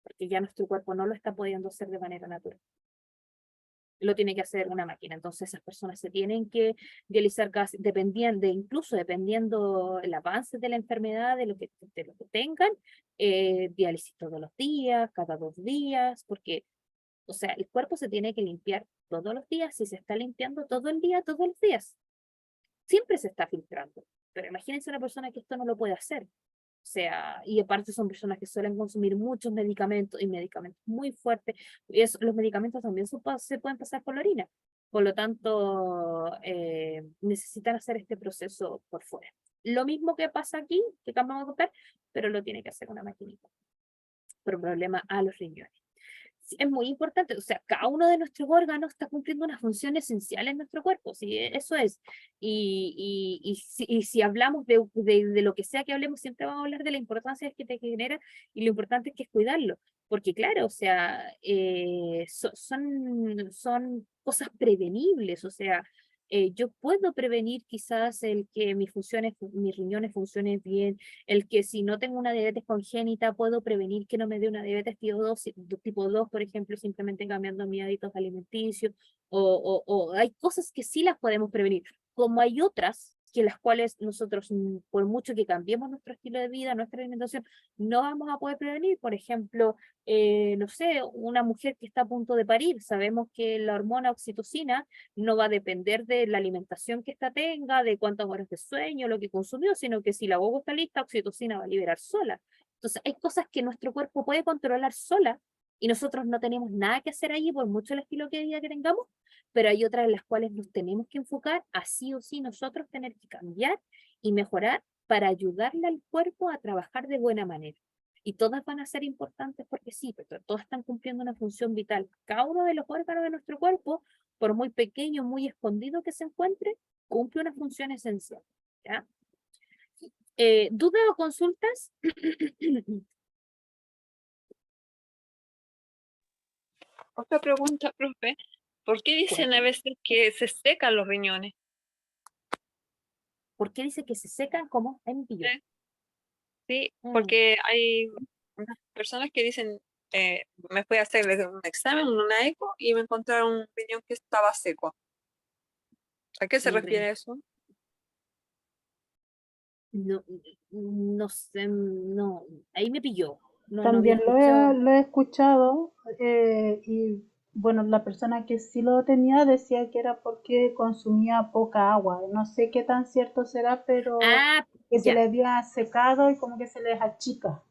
porque ya nuestro cuerpo no lo está pudiendo hacer de manera natural. Lo tiene que hacer una máquina. Entonces esas personas se tienen que dializar casi, incluso dependiendo el avance de la enfermedad, de lo que tengan, diálisis todos los días, cada 2 días, porque, o sea, el cuerpo se tiene que limpiar todos los días. Si se está limpiando todo el día, todos los días, siempre se está filtrando. Pero imagínense una persona que esto no lo puede hacer. O sea, y aparte son personas que suelen consumir muchos medicamentos y medicamentos muy fuertes. Y los medicamentos también se pueden pasar por la orina. Por lo tanto, necesitan hacer este proceso por fuera. Lo mismo que pasa aquí, que acabamos de contar, pero lo tiene que hacer una maquinita. Por problema a los riñones. Es muy importante, o sea, cada uno de nuestros órganos está cumpliendo una función esencial en nuestro cuerpo, sí, eso es. Y si hablamos de lo que sea que hablemos, siempre vamos a hablar de la importancia que te genera, y lo importante es que es cuidarlo, porque claro, o sea, son cosas prevenibles, o sea, yo puedo prevenir quizás el que mis riñones funcionen bien, el que si no tengo una diabetes congénita, puedo prevenir que no me dé una diabetes tipo 2, por ejemplo, simplemente cambiando mis hábitos alimenticios, o hay cosas que sí las podemos prevenir, como hay otras que las cuales nosotros, por mucho que cambiemos nuestro estilo de vida, nuestra alimentación, no vamos a poder prevenir. Por ejemplo, no sé, una mujer que está a punto de parir, sabemos que la hormona oxitocina no va a depender de la alimentación que ésta tenga, de cuántas horas de sueño, lo que consumió, sino que si la guagua está lista, oxitocina va a liberar sola. Entonces, hay cosas que nuestro cuerpo puede controlar sola y nosotros no tenemos nada que hacer allí por mucho el estilo de vida que tengamos, pero hay otras en las cuales nos tenemos que enfocar, así o sí nosotros tener que cambiar y mejorar para ayudarle al cuerpo a trabajar de buena manera. Y todas van a ser importantes porque sí, pero todas están cumpliendo una función vital. Cada uno de los órganos de nuestro cuerpo, por muy pequeño, muy escondido que se encuentre, cumple una función esencial. ¿Ya? ¿Dudas o consultas? Otra pregunta, profe. ¿Por qué dicen a veces que se secan los riñones? ¿Por qué dice que se secan como en pillo? Sí, porque hay unas personas que dicen, me fui a hacer un examen, una eco, y me encontraron un riñón que estaba seco. ¿A qué se refiere eso? No, no sé, no, ahí me pilló. No, También no había escuchado. lo he escuchado y bueno, la persona que sí lo tenía decía que era porque consumía poca agua. No sé qué tan cierto será, pero Ah, que se ya. le había secado y como que se les achica.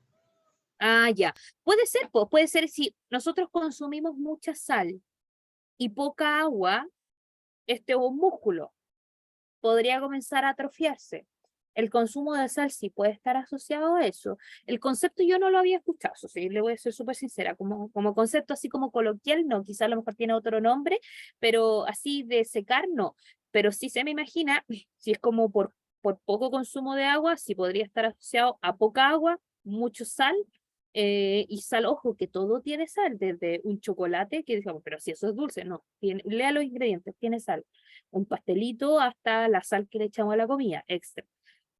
Ah, ya. Puede ser, pues, puede ser si nosotros consumimos mucha sal y poca agua, este es un músculo, podría comenzar a atrofiarse. El consumo de sal sí puede estar asociado a eso. El concepto yo no lo había escuchado, eso sí, le voy a ser súper sincera, como concepto así como coloquial, no, quizá a lo mejor tiene otro nombre, pero así de secar, no. Pero sí se me imagina, si es como por poco consumo de agua, sí podría estar asociado a poca agua, mucho sal, y sal, ojo, que todo tiene sal, desde un chocolate, que digamos, pero si eso es dulce, no, lea los ingredientes, tiene sal, un pastelito hasta la sal que le echamos a la comida, extra.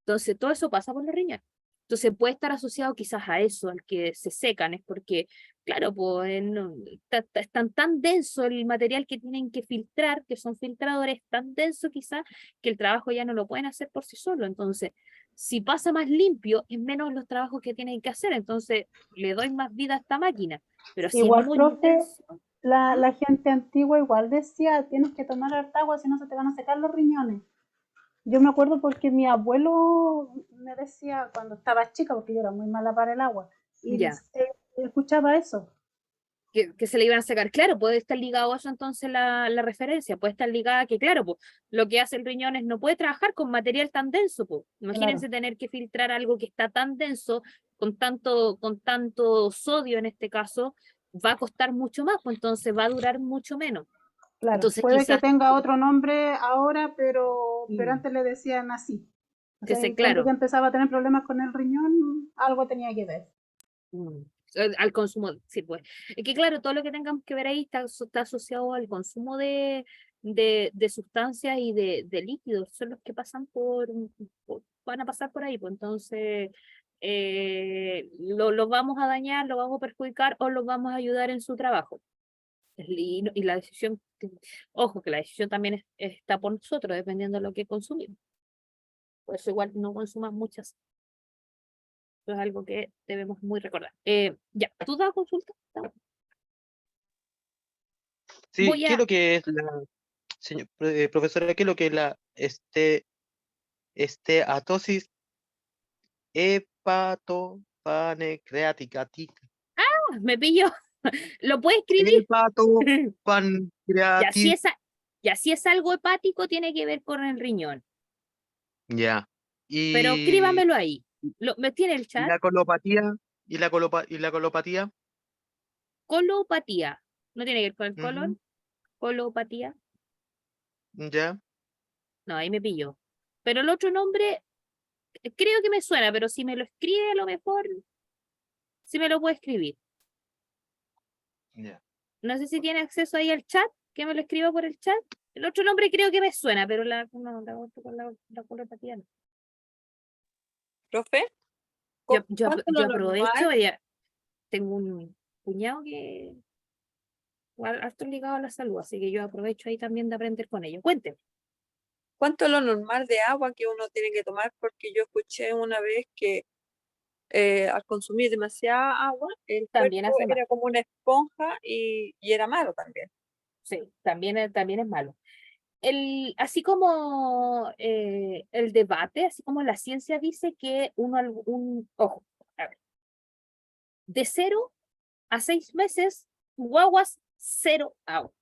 Entonces, todo eso pasa por los riñones. Entonces, puede estar asociado quizás a eso, al que se secan, es porque, claro, pues es tan denso el material que tienen que filtrar, que son filtradores, tan denso quizás que el trabajo ya no lo pueden hacer por sí solo. Entonces, si pasa más limpio, es menos los trabajos que tienen que hacer. Entonces, le doy más vida a esta máquina. Pero si es Igual, muy profe, denso, ¿ah? la gente antigua igual decía, tienes que tomar harta agua, si no se te van a secar los riñones. Yo me acuerdo porque mi abuelo me decía cuando estaba chica, porque yo era muy mala para el agua, y Ya. escuchaba eso. Que se le iban a sacar. Claro, puede estar ligado a eso entonces la referencia, puede estar ligada a que, claro, pues, lo que hace el riñón es no puede trabajar con material tan denso. Pues. Imagínense Claro, tener que filtrar algo que está tan denso, con tanto sodio en este caso, va a costar mucho más, pues entonces va a durar mucho menos. claro. Entonces Puede que quizás, tenga otro nombre ahora, pero mm, antes le decían así. O sea, ese, y cuando ya claro, empezaba a tener problemas con el riñón, algo tenía que ver. mm, al consumo, sí, pues. Es que claro, todo lo que tengamos que ver ahí está asociado al consumo de sustancias y de líquidos, son los que pasan van a pasar por ahí, pues entonces lo vamos a dañar, lo vamos a perjudicar o los vamos a ayudar en su trabajo. Y la decisión, ojo, que la decisión también está por nosotros, dependiendo de lo que consumimos. Por eso igual no consumas muchas. Eso es algo que debemos muy recordar. Ya, ¿tú das consulta? Sí, Voy ¿qué es a, lo que es profesora, qué es lo que es la esteatosis hepatopancreática? me pillo, ¿lo puedo escribir? Ya, si Hepatopancreatitis. es, ya, si es algo hepático, tiene que ver con el riñón, Ya. pero Y escríbamelo ahí. ¿Me tiene el y chat? la colopatía, y la colopatía. Colopatía. ¿No tiene que ver con el Ujú. colon? Colopatía. Ya. No, ahí me pillo. Pero el otro nombre, creo que me suena, pero si me lo escribe, a lo mejor, si me lo puede escribir. Ya. No sé si tiene acceso ahí al chat, que me lo escriba por el chat. El otro nombre creo que me suena, pero no, la colopatía no. Profe, ¿cuánto es lo Yo aprovecho, normal? ya tengo un cuñado que igual harto ligado a la salud, así que yo aprovecho ahí también de aprender con ellos. Cuénteme. ¿Cuánto es lo normal de agua que uno tiene que tomar? Porque yo escuché una vez que al consumir demasiada agua, el También cuerpo hace mal. era como una esponja y era malo también. Sí, también es malo. Así como el debate, así como la ciencia dice que ojo, a ver, de 0 a 6 meses, guaguas, cero agua.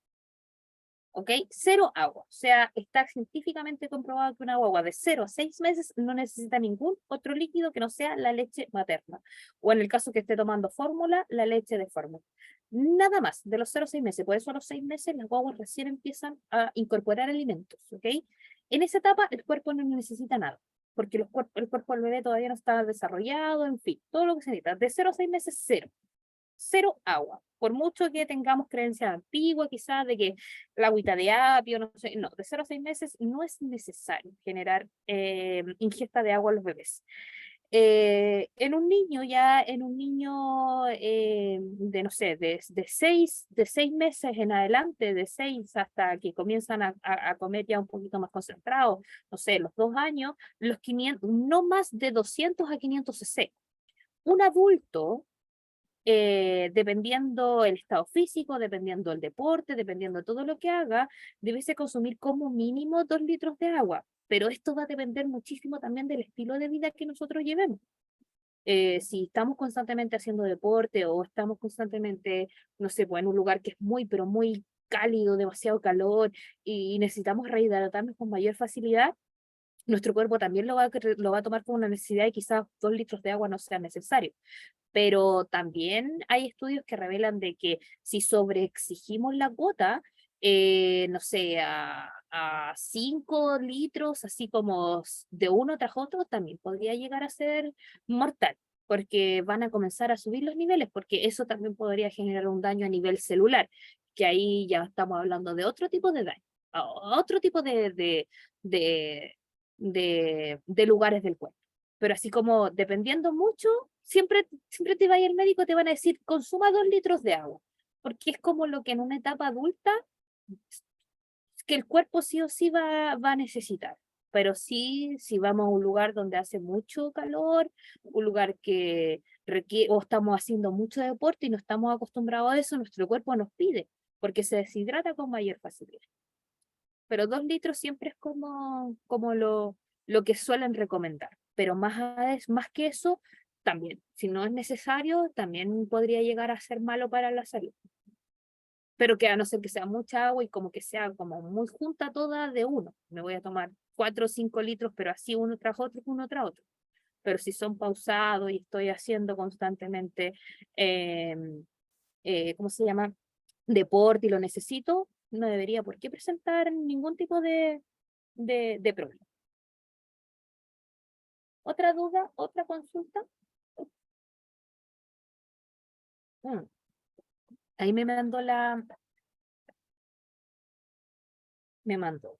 ¿Ok? Cero agua. O sea, está científicamente comprobado que una guagua de 0 a 6 meses no necesita ningún otro líquido que no sea la leche materna. O en el caso que esté tomando fórmula, la leche de fórmula. Nada más, de los 0 a 6 meses. Por eso a los 6 meses las guaguas recién empiezan a incorporar alimentos. ¿Ok? En esa etapa el cuerpo no necesita nada. Porque el cuerpo del bebé todavía no está desarrollado, en fin, todo lo que se necesita. De 0 a 6 meses, cero agua. Por mucho que tengamos creencias antiguas, quizás, de que la agüita de apio, no sé, no, de 0 a 6 meses no es necesario generar ingesta de agua a los bebés. En un niño de, no sé, de seis meses en adelante, de 6 hasta que comienzan a comer ya un poquito más concentrado, no sé, los 2 años, los 500, no más de 200 a 500 cc. Un adulto dependiendo el estado físico, dependiendo el deporte, dependiendo de todo lo que haga, debes consumir como mínimo 2 litros de agua. Pero esto va a depender muchísimo también del estilo de vida que nosotros llevemos. Si estamos constantemente haciendo deporte o estamos constantemente, no sé, pues en un lugar que es muy, pero muy cálido, demasiado calor y necesitamos rehidratarnos con mayor facilidad, nuestro cuerpo también lo va a tomar como una necesidad y quizás 2 litros de agua no sea necesario. Pero también hay estudios que revelan de que si sobreexigimos la cuota, no sé, a 5 litros, así como de uno tras otro, también podría llegar a ser mortal, porque van a comenzar a subir los niveles, porque eso también podría generar un daño a nivel celular, que ahí ya estamos hablando de otro tipo de daño, otro tipo de, de lugares del cuerpo. Pero así como dependiendo mucho, siempre te va a ir al médico, te van a decir, consuma 2 litros de agua, porque es como lo que en una etapa adulta, que el cuerpo sí o sí va a necesitar. Pero sí, si vamos a un lugar donde hace mucho calor, un lugar que requiere, o estamos haciendo mucho deporte y no estamos acostumbrados a eso, nuestro cuerpo nos pide, porque se deshidrata con mayor facilidad. Pero 2 litros siempre es como lo que suelen recomendar. Pero más que eso, también, si no es necesario, también podría llegar a ser malo para la salud. Pero que a no ser que sea mucha agua y como que sea como muy junta toda de uno. Me voy a tomar 4 o 5 litros, pero así uno tras otro, uno tras otro. Pero si son pausados y estoy haciendo constantemente, ¿cómo se llama? Deporte y lo necesito, no debería por qué presentar ningún tipo de problema. ¿Otra duda? ¿Otra consulta? Mm, Ahí me mandó,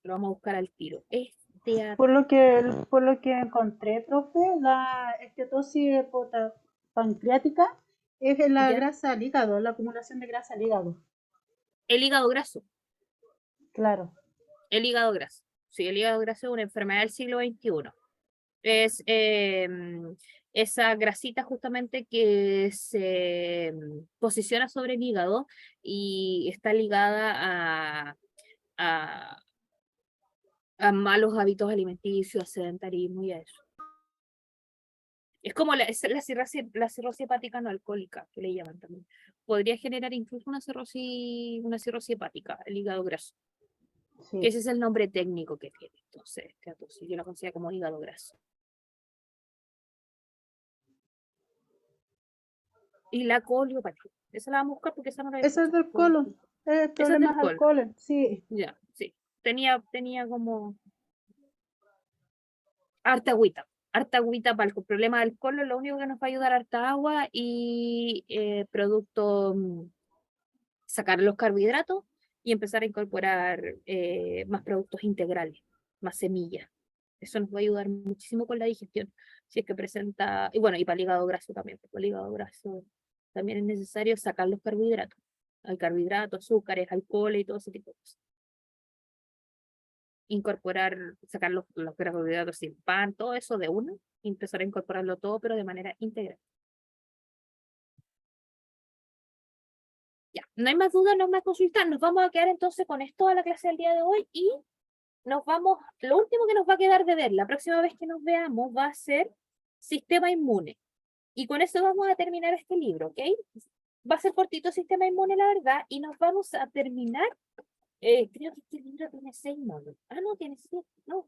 lo vamos a buscar al tiro. Por lo que encontré, profe, la esteatosis pancreática es la ¿Ya? grasa al hígado, la acumulación de grasa al hígado. El hígado graso. Claro. El hígado graso. Sí, el hígado graso es una enfermedad del siglo XXI. Es esa grasita justamente que se posiciona sobre el hígado y está ligada a, a malos hábitos alimenticios, a sedentarismo y a eso. Es como es la cirrosis hepática no alcohólica, que le llaman también. Podría generar incluso una cirrosis hepática, el hígado graso. Sí. Que ese es el nombre técnico que tiene. Entonces, yo la considero como hígado graso. Y la coliopatía. Esa la vamos a buscar porque esa no la he Ese es escuchado. del colon, problemas al colon, sí. Ya, sí. Tenía como harta agüita para el problema del colon. Lo único que nos va a ayudar harta agua y sacar los carbohidratos y empezar a incorporar más productos integrales, más semillas. Eso nos va a ayudar muchísimo con la digestión. Si es que presenta, y bueno, y para el hígado graso también, porque el hígado graso también es necesario sacar los carbohidratos. Hay carbohidratos, azúcares, alcohol y todo ese tipo de cosas. Sacar los carbohidratos sin pan, todo eso de uno, y empezar a incorporarlo todo, pero de manera integral. Ya, no hay más dudas, no hay más consultas. Nos vamos a quedar entonces con esto a la clase del día de hoy y lo último que nos va a quedar de ver la próxima vez que nos veamos va a ser sistema inmune. Y con eso vamos a terminar este libro, ¿ok? Va a ser cortito sistema inmune, la verdad, y nos vamos a terminar, creo que este libro tiene 6 módulos. Ah, no, tiene 7, no.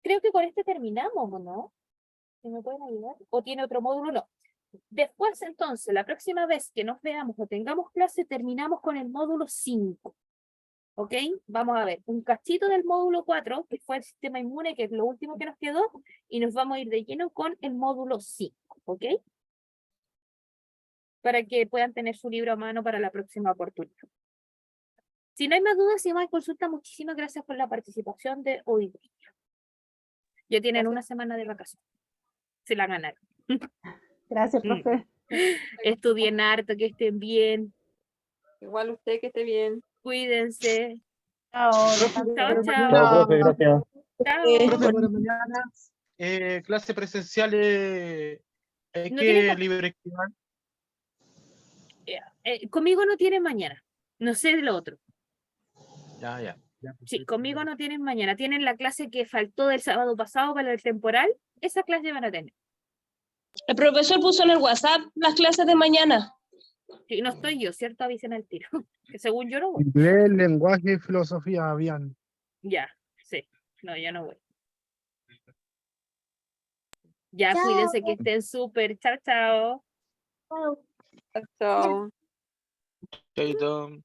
Creo que con este terminamos, ¿o no? ¿Me pueden ayudar? ¿O tiene otro módulo? No. Después, entonces, la próxima vez que nos veamos o tengamos clase, terminamos con el módulo 5. ¿Ok? Vamos a ver un cachito del módulo 4, que fue el sistema inmune, que es lo último que nos quedó, y nos vamos a ir de lleno con el módulo 5. ¿Ok? Para que puedan tener su libro a mano para la próxima oportunidad. Si no hay más dudas, si no hay consulta, muchísimas gracias por la participación de hoy. Ya tienen una semana de vacaciones. Se la ganaron. Gracias, profe. Estudien harto, que estén bien. Igual usted que esté bien. Cuídense. Chao. Chao, chao. Chao, profe, gracias. Chao. Profe, buenas mañanas. Clase presencial, hay No que tiene libre. conmigo no tienen mañana. No sé de lo otro. Ya. Sí, conmigo no tienen mañana. Tienen la clase que faltó del sábado pasado para el temporal. Esa clase van a tener. El profesor puso en el WhatsApp las clases de mañana. Sí, no estoy yo, ¿cierto? Avisen al tiro. Que según yo no voy. Inglés, lenguaje y filosofía habían. Ya, sí. No, ya no voy. Ya, Chao. cuídense que estén súper. Chao, chao. Chao. Chaito.